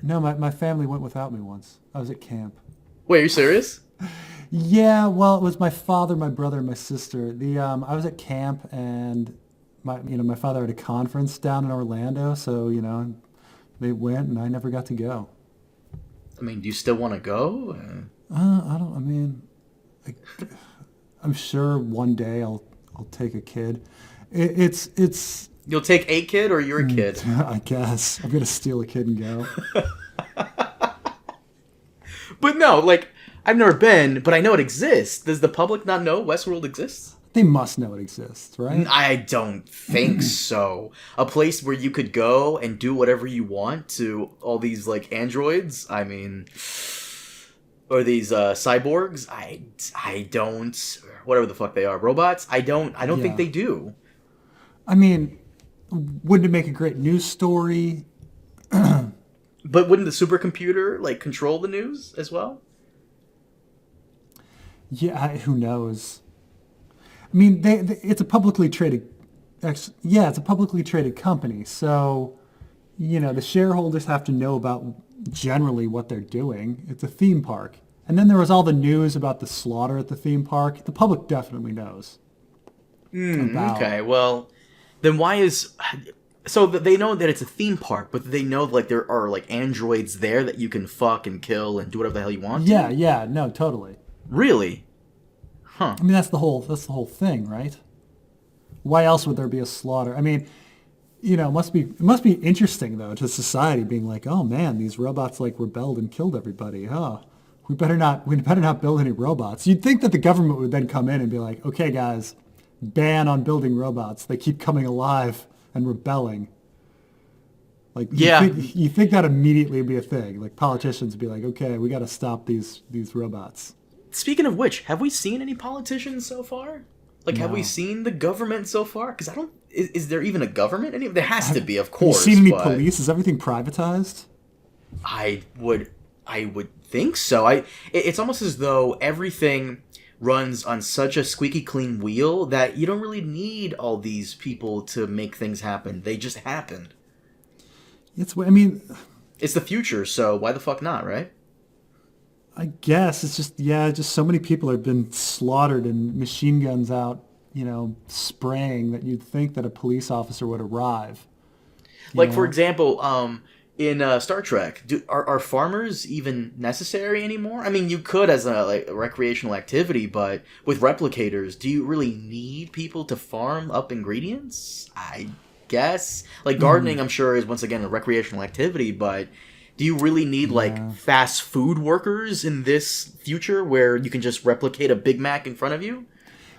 No, my family went without me once. I was at camp. Wait, are you serious? Yeah, well, it was my father, my brother, and my sister. I was at camp, and my father had a conference down in Orlando, so they went, and I never got to go. I mean, do you still want to go? I don't. I mean, I'm sure one day I'll take a kid. It's. You'll take a kid, or you're a kid? I guess I'm gonna steal a kid and go. But no, like, I've never been, but I know it exists. Does the public not know Westworld exists? They must know it exists, right? I don't think so. A place where you could go and do whatever you want to all these, like, androids. I mean, or these cyborgs. I don't. Whatever the fuck they are, robots. I don't think they do. I mean, wouldn't it make a great news story? But wouldn't the supercomputer, like, control the news as well? Yeah, who knows? I mean, it's a publicly traded. It's a publicly traded company, so the shareholders have to know about generally what they're doing. It's a theme park, and then there was all the news about the slaughter at the theme park. The public definitely knows. Okay, well, then why is... So they know that it's a theme park, but they know, like, there are, like, androids there that you can fuck and kill and do whatever the hell you want to? Yeah, no, totally. Really? Huh. I mean, that's the whole thing, right? Why else would there be a slaughter? I mean, it must be interesting, though, to society being like, oh man, these robots, like, rebelled and killed everybody. Huh? We better not build any robots. You'd think that the government would then come in and be like, okay, guys, ban on building robots. They keep coming alive and rebelling. Like, you think that immediately would be a thing. Like, politicians would be like, okay, we got to stop these robots. Speaking of which, have we seen any politicians so far? Like, No. Have we seen the government so far? Because I don't... Is there even a government? There has to be, of course. Have you seen any but police? Is everything privatized? I would think so. It's almost as though everything runs on such a squeaky clean wheel that you don't really need all these people to make things happen. They just happen. It's the future, so why the fuck not, right? I guess it's just so many people have been slaughtered and machine guns out, spraying that you'd think that a police officer would arrive. Like, for example, in Star Trek, are farmers even necessary anymore? I mean, you could as a recreational activity, but with replicators, do you really need people to farm up ingredients? I guess. Like, gardening, I'm sure, is once again a recreational activity, but do you really need, like, fast food workers in this future where you can just replicate a Big Mac in front of you?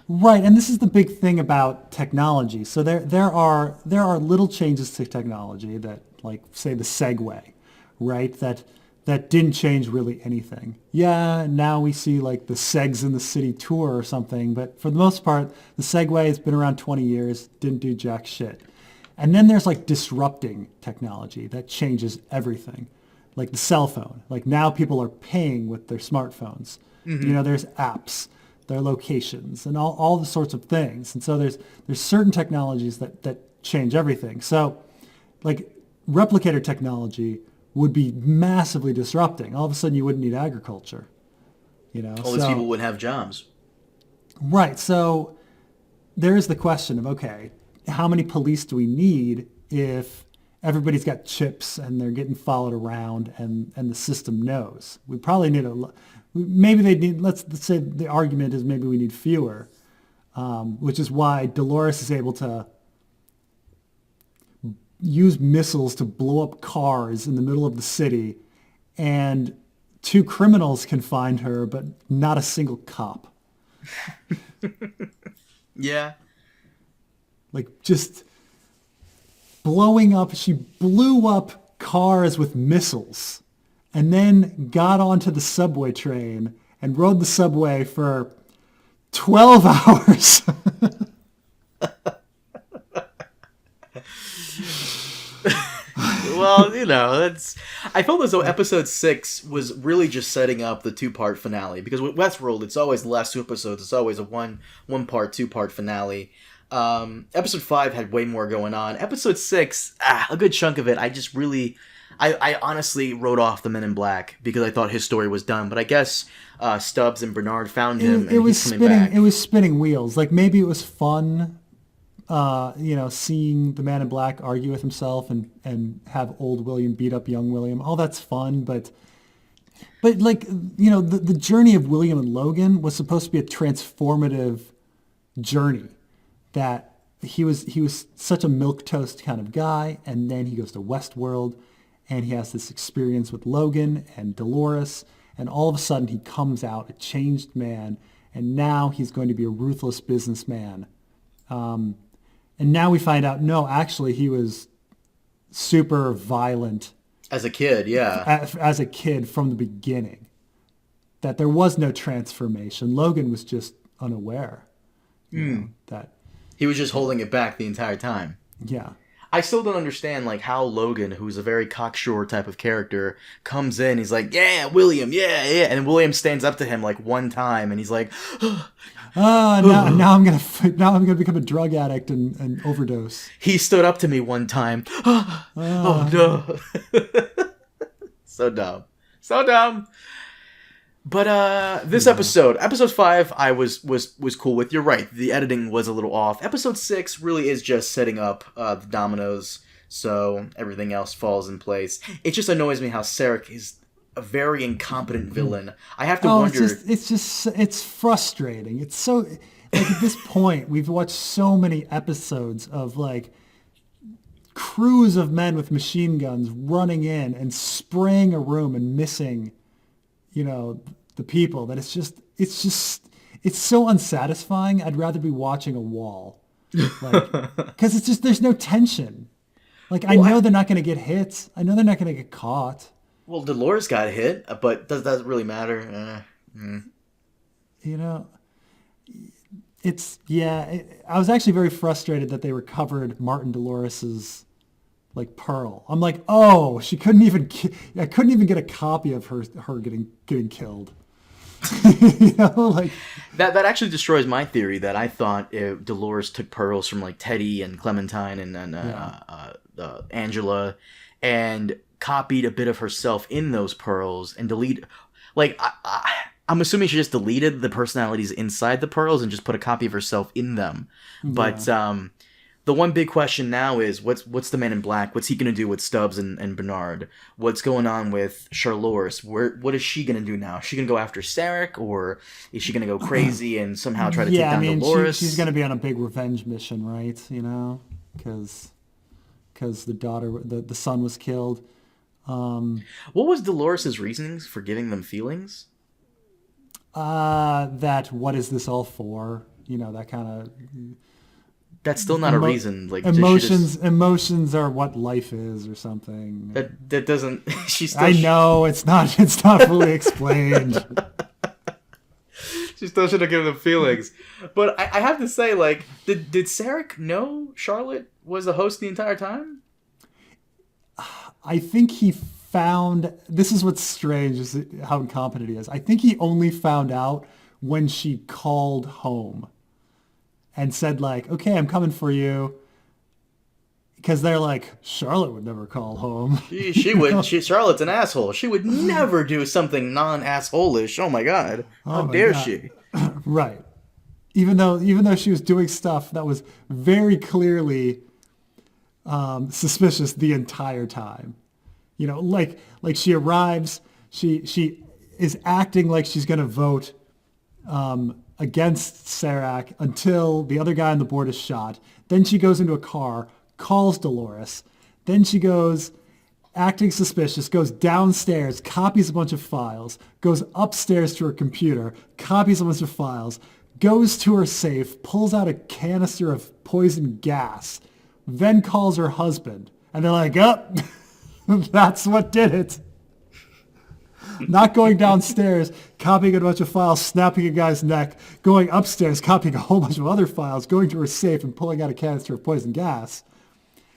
Right, and this is the big thing about technology. So there are little changes to technology that, like, say, the Segway, right? That didn't change really anything. Yeah, now we see like the Segs in the City tour or something, but for the most part, the Segway has been around 20 years, didn't do jack shit. And then there's like disrupting technology that changes everything, like the cell phone. Like now people are paying with their smartphones. There's apps, their locations, and all the sorts of things. And so there's certain technologies that change everything. So like replicator technology would be massively disrupting. All of a sudden you wouldn't need agriculture. All these people wouldn't have jobs. Right. So there is the question of, okay, how many police do we need if everybody's got chips and they're getting followed around and the system knows? We probably need maybe they need, let's say the argument is maybe we need fewer, which is why Dolores is able to use missiles to blow up cars in the middle of the city, and 2 criminals can find her, but not a single cop. Yeah. Like, just blowing up. She blew up cars with missiles and then got onto the subway train and rode the subway for 12 hours. Well, I felt as though episode 6 was really just setting up the 2-part finale, because with Westworld, it's always the last 2 episodes. It's always a one-part, 2-part finale. Episode 5 had way more going on. Episode 6, a good chunk of it, I honestly wrote off the Men in Black because I thought his story was done. But I guess Stubbs and Bernard found him, and he's coming back. It was spinning wheels. Like, maybe it was fun, seeing the Man in Black argue with himself and have old William beat up young William. All that's fun, but like, the journey of William and Logan was supposed to be a transformative journey. That he was such a milquetoast kind of guy, and then he goes to Westworld, and he has this experience with Logan and Dolores, and all of a sudden he comes out a changed man, and now he's going to be a ruthless businessman. And now we find out, no, actually he was super violent. As a kid, yeah. As a kid from the beginning. That there was no transformation. Logan was just unaware. That he was just holding it back the entire time. Yeah. I still don't understand, like, how Logan, who's a very cocksure type of character, comes in. He's like, "Yeah, William, yeah," and William stands up to him like one time, and he's like, now I'm gonna become a drug addict and overdose. He stood up to me one time. Oh no. So dumb. But this episode 5, I was cool with. You're right, the editing was a little off. Episode 6 really is just setting up the dominoes, so everything else falls in place. It just annoys me how Sarek is a very incompetent villain. I have to wonder. It's frustrating. It's so, like, at this point we've watched so many episodes of like crews of men with machine guns running in and spraying a room and missing, the people, that it's so unsatisfying. I'd rather be watching a wall, like, because it's just, there's no tension. Like, I know they're not going to get hit. I know they're not going to get caught. Well, Dolores got hit, but does that really matter? I was actually very frustrated that they recovered Martin Dolores's like pearl. I'm like, oh, she couldn't even. I couldn't even get a copy of her getting killed. Like that actually destroys my theory that I thought Dolores took pearls from like Teddy and Clementine and Angela, and copied a bit of herself in those pearls and delete. Like, I'm assuming she just deleted the personalities inside the pearls and just put a copy of herself in them. But the one big question now is what's the Man in Black? What's he going to do with Stubbs and Bernard? What's going on with Charloris? What is she going to do now? Is she going to go after Sarek, or is she going to go crazy and somehow try to take down Dolores? She's going to be on a big revenge mission, right? Because the son was killed. What was Dolores' reasonings for giving them feelings? That what is this all for? that kind of That's still not a reason. Like emotions are what life is, or something. That doesn't. She's still. I know it's not fully explained. She still should have given them feelings. But I have to say, like, did Sarek know Charlotte was the host the entire time? I think he found... This is what's strange, is how incompetent he is. I think he only found out when she called home and said, like, okay, I'm coming for you. Because they're like, Charlotte would never call home. She would. Charlotte's an asshole. She would never do something non-asshole-ish. Oh my God. How dare she? Right. Even though she was doing stuff that was very clearly suspicious the entire time. Like she arrives, she is acting like she's going to vote against Serac until the other guy on the board is shot. Then she goes into a car, calls Dolores. Then she goes, acting suspicious, goes downstairs, copies a bunch of files, goes upstairs to her computer, copies a bunch of files, goes to her safe, pulls out a canister of poison gas, then calls her husband. And they're like, oh, that's what did it. Not going downstairs, copying a bunch of files, snapping a guy's neck, going upstairs, copying a whole bunch of other files, going to her safe and pulling out a canister of poison gas,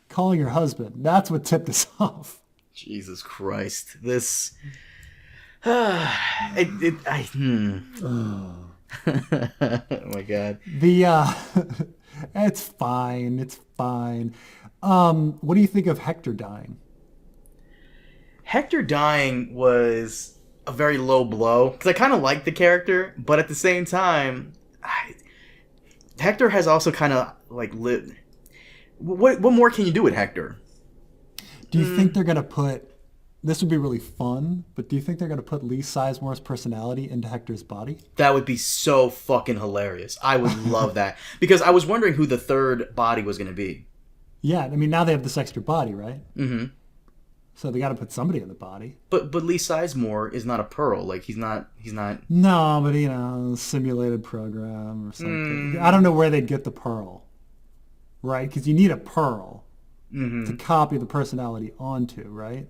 calling her husband. That's what tipped us off. Jesus Christ. This... Oh my God. It's fine. What do you think of Hector dying? Hector dying was a very low blow, because I kind of like the character, but at the same time, Hector has also kind of like lived. What more can you do with Hector? Do you think they're gonna put? This would be really fun, but do you think they're gonna put Lee Sizemore's personality into Hector's body? That would be so fucking hilarious. I would love that, because I was wondering who the third body was gonna be. Yeah, I mean now they have this extra body, right? Mm-hmm. So they got to put somebody in the body. But Lee Sizemore is not a Pearl. Like he's not. No, but simulated program or something. I don't know where they'd get the Pearl, right? Because you need a Pearl to copy the personality onto, right?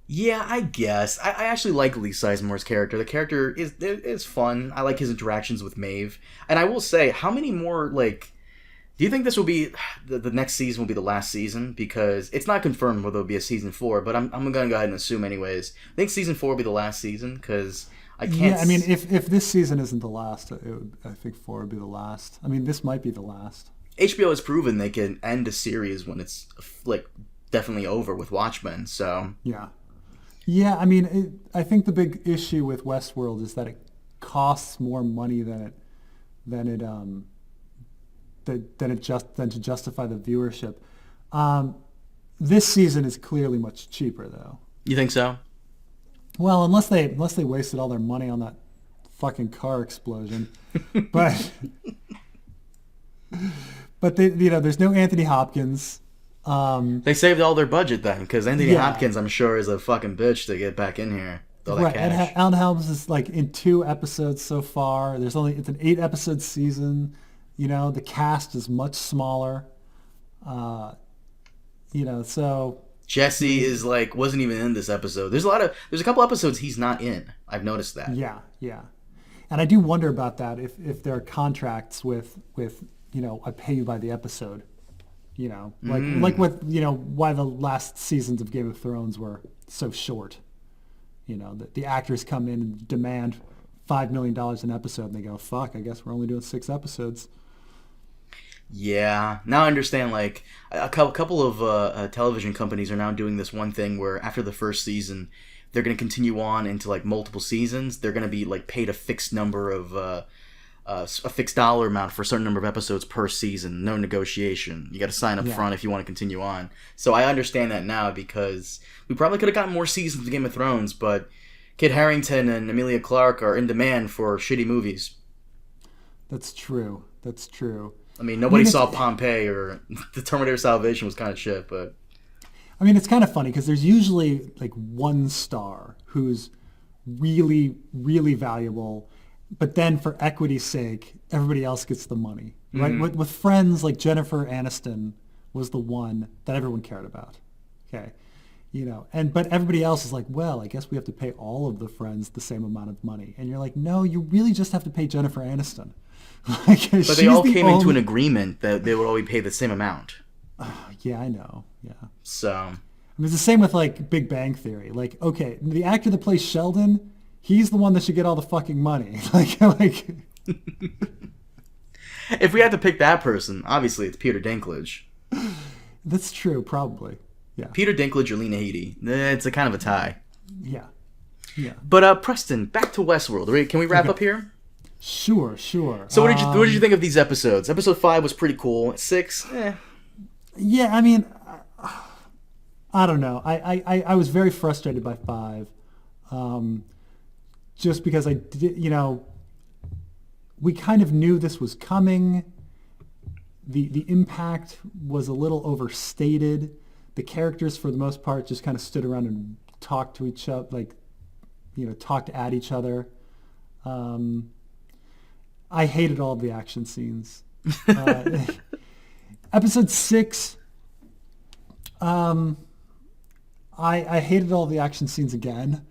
Yeah, I guess. I actually like Lee Sizemore's character. The character is fun. I like his interactions with Maeve. And I will say, how many more, like... Do you think this will be... The next season will be the last season? Because it's not confirmed whether it'll be a season 4, but I'm going to go ahead and assume anyways. I think season 4 will be the last season, because I can't... Yeah, I mean, if this season isn't the last, I think 4 would be the last. I mean, this might be the last. HBO has proven they can end a series when it's, like, definitely over with Watchmen, so... Yeah. Yeah, I mean, I think the big issue with Westworld is that it costs more money than to justify the viewership. This season is clearly much cheaper, though. You think so? Well, unless they wasted all their money on that fucking car explosion, but there's no Anthony Hopkins. They saved all their budget then, because Anthony Hopkins, I'm sure, is a fucking bitch to get back in here. All that cash. Alan Helms is like in 2 episodes so far. It's an 8-episode season. The cast is much smaller. So Jesse is like wasn't even in this episode. There's a couple episodes he's not in. I've noticed that. Yeah. And I do wonder about that if there are contracts with I pay you by the episode. Like with why the last seasons of Game of Thrones were so short. The actors come in and demand $5 million an episode, and they go, "Fuck, I guess we're only doing 6 episodes." Yeah, now I understand. Like a couple of television companies are now doing this one thing where after the first season, they're going to continue on into like multiple seasons. They're going to be like paid a fixed number of a fixed dollar amount for a certain number of episodes per season. No negotiation. You got to sign up front if you want to continue on. So I understand that now, because we probably could have gotten more seasons of Game of Thrones, but Kit Harington and Emilia Clarke are in demand for shitty movies. That's true. I mean, nobody saw Pompeii, or The Terminator Salvation was kind of shit, but... I mean, it's kind of funny, because there's usually, like, one star who's really, really valuable, but then for equity's sake, everybody else gets the money, right? With Friends, like Jennifer Aniston was the one that everyone cared about. Okay. But everybody else is like, well, I guess we have to pay all of the Friends the same amount of money. And you're like, no, you really just have to pay Jennifer Aniston. But they all came into an agreement that they would only pay the same amount. Yeah, I know. Yeah. So. I mean, it's the same with like Big Bang Theory. Like, okay, the actor that plays Sheldon, he's the one that should get all the fucking money. like. If we had to pick that person, obviously it's Peter Dinklage. That's true, probably. Yeah. Peter Dinklage or Lena Headey. It's a kind of a tie. Yeah. Yeah. But Preston, back to Westworld. Can we wrap up here? Sure. So what did you think of these episodes? Episode 5 was pretty cool. 6, Yeah, I mean, I don't know. I was very frustrated by 5, just because I did, we kind of knew this was coming. The impact was a little overstated. The characters, for the most part, just kind of stood around and talked to each other, talked at each other. I hated all of the action scenes. Episode 6, I hated all the action scenes again.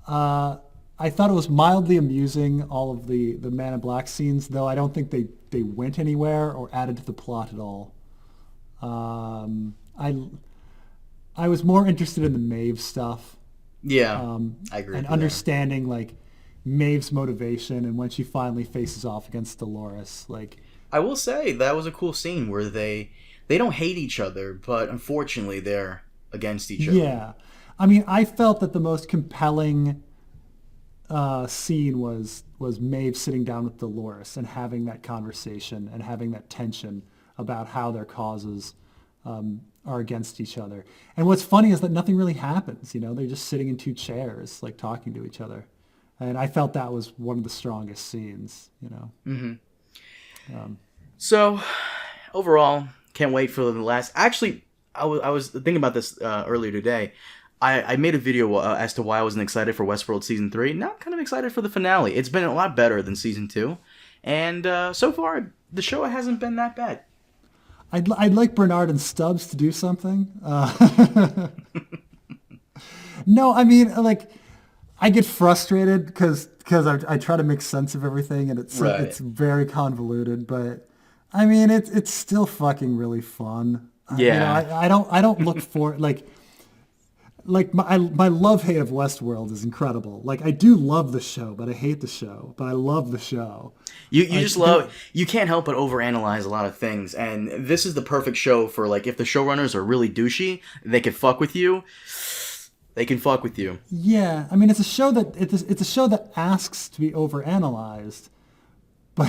I thought it was mildly amusing, all of the Man in Black scenes, though I don't think they went anywhere or added to the plot at all. I was more interested in the Maeve stuff. Yeah, I agree. And understanding like Maeve's motivation and when she finally faces off against Dolores. Like, I will say that was a cool scene where they don't hate each other, but unfortunately they're against each other. Yeah, I mean, I felt that the most compelling scene was Maeve sitting down with Dolores and having that conversation and having that tension about how their causes are against each other. And what's funny is that nothing really happens. They're just sitting in 2 chairs, like talking to each other. And I felt that was one of the strongest scenes. So, overall, can't wait for the last. Actually, I was thinking about this earlier today. I made a video as to why I wasn't excited for Westworld Season 3. Now I'm kind of excited for the finale. It's been a lot better than Season 2. And so far, the show hasn't been that bad. I'd like Bernard and Stubbs to do something. No, I mean, like, I get frustrated because I try to make sense of everything, and it's very convoluted. But I mean, it's still fucking really fun. Yeah, I don't look for my love-hate of Westworld is incredible. Like, I do love the show, but I hate the show. But I love the show. You can't help but overanalyze a lot of things, and this is the perfect show for, like, if the showrunners are really douchey, they can fuck with you. They can fuck with you. Yeah, I mean, it's a show that asks to be overanalyzed, but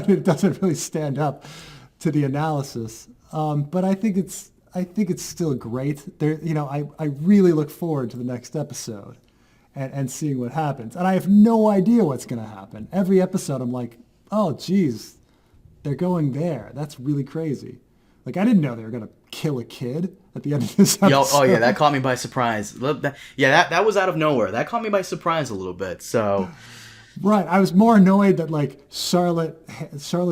it doesn't really stand up to the analysis. But I think it's still great. There, I really look forward to the next episode and seeing what happens. And I have no idea what's going to happen. Every episode, I'm like, oh, geez, they're going there. That's really crazy. Like, I didn't know they were going to kill a kid at the end of this episode. Oh, yeah, that caught me by surprise. That was out of nowhere. That caught me by surprise a little bit, so... Right, I was more annoyed that, like, Charlotte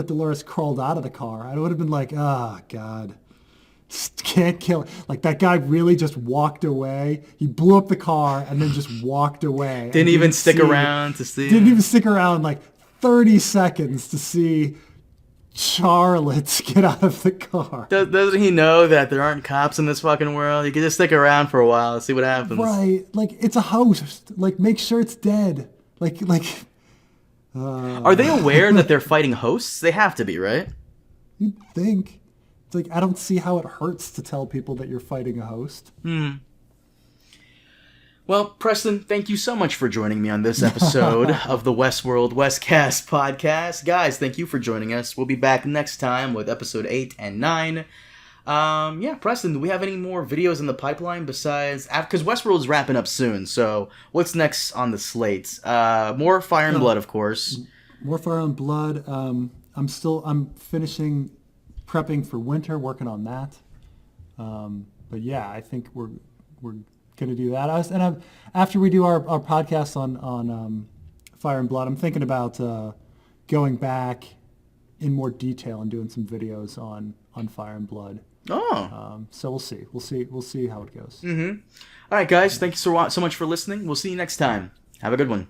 Dolores crawled out of the car. I would have been like, oh, God. Can't kill. Like, that guy really just walked away. He blew up the car and then just walked away. Didn't even stick around to see. Didn't even stick around like 30 seconds to see Charlotte get out of the car. Doesn't he know that there aren't cops in this fucking world? He can just stick around for a while and see what happens. Right. Like, it's a host. Like, make sure it's dead. Are they aware that they're fighting hosts? They have to be, right? You'd think. It's like, I don't see how it hurts to tell people that you're fighting a host. Well, Preston, thank you so much for joining me on this episode of the Westworld Westcast podcast. Guys, thank you for joining us. We'll be back next time with episode 8 and 9. Preston, do we have any more videos in the pipeline besides... Because Westworld's wrapping up soon, so what's next on the slate? More Fire and Blood, of course. More Fire and Blood. I'm finishing prepping for winter, working on that. But yeah, I think we're going to do that. After we do our podcast on Fire and Blood. I'm thinking about going back in more detail and doing some videos on Fire and Blood. Oh. So we'll see. We'll see how it goes. All right, guys. Thank you so much for listening. We'll see you next time. Have a good one.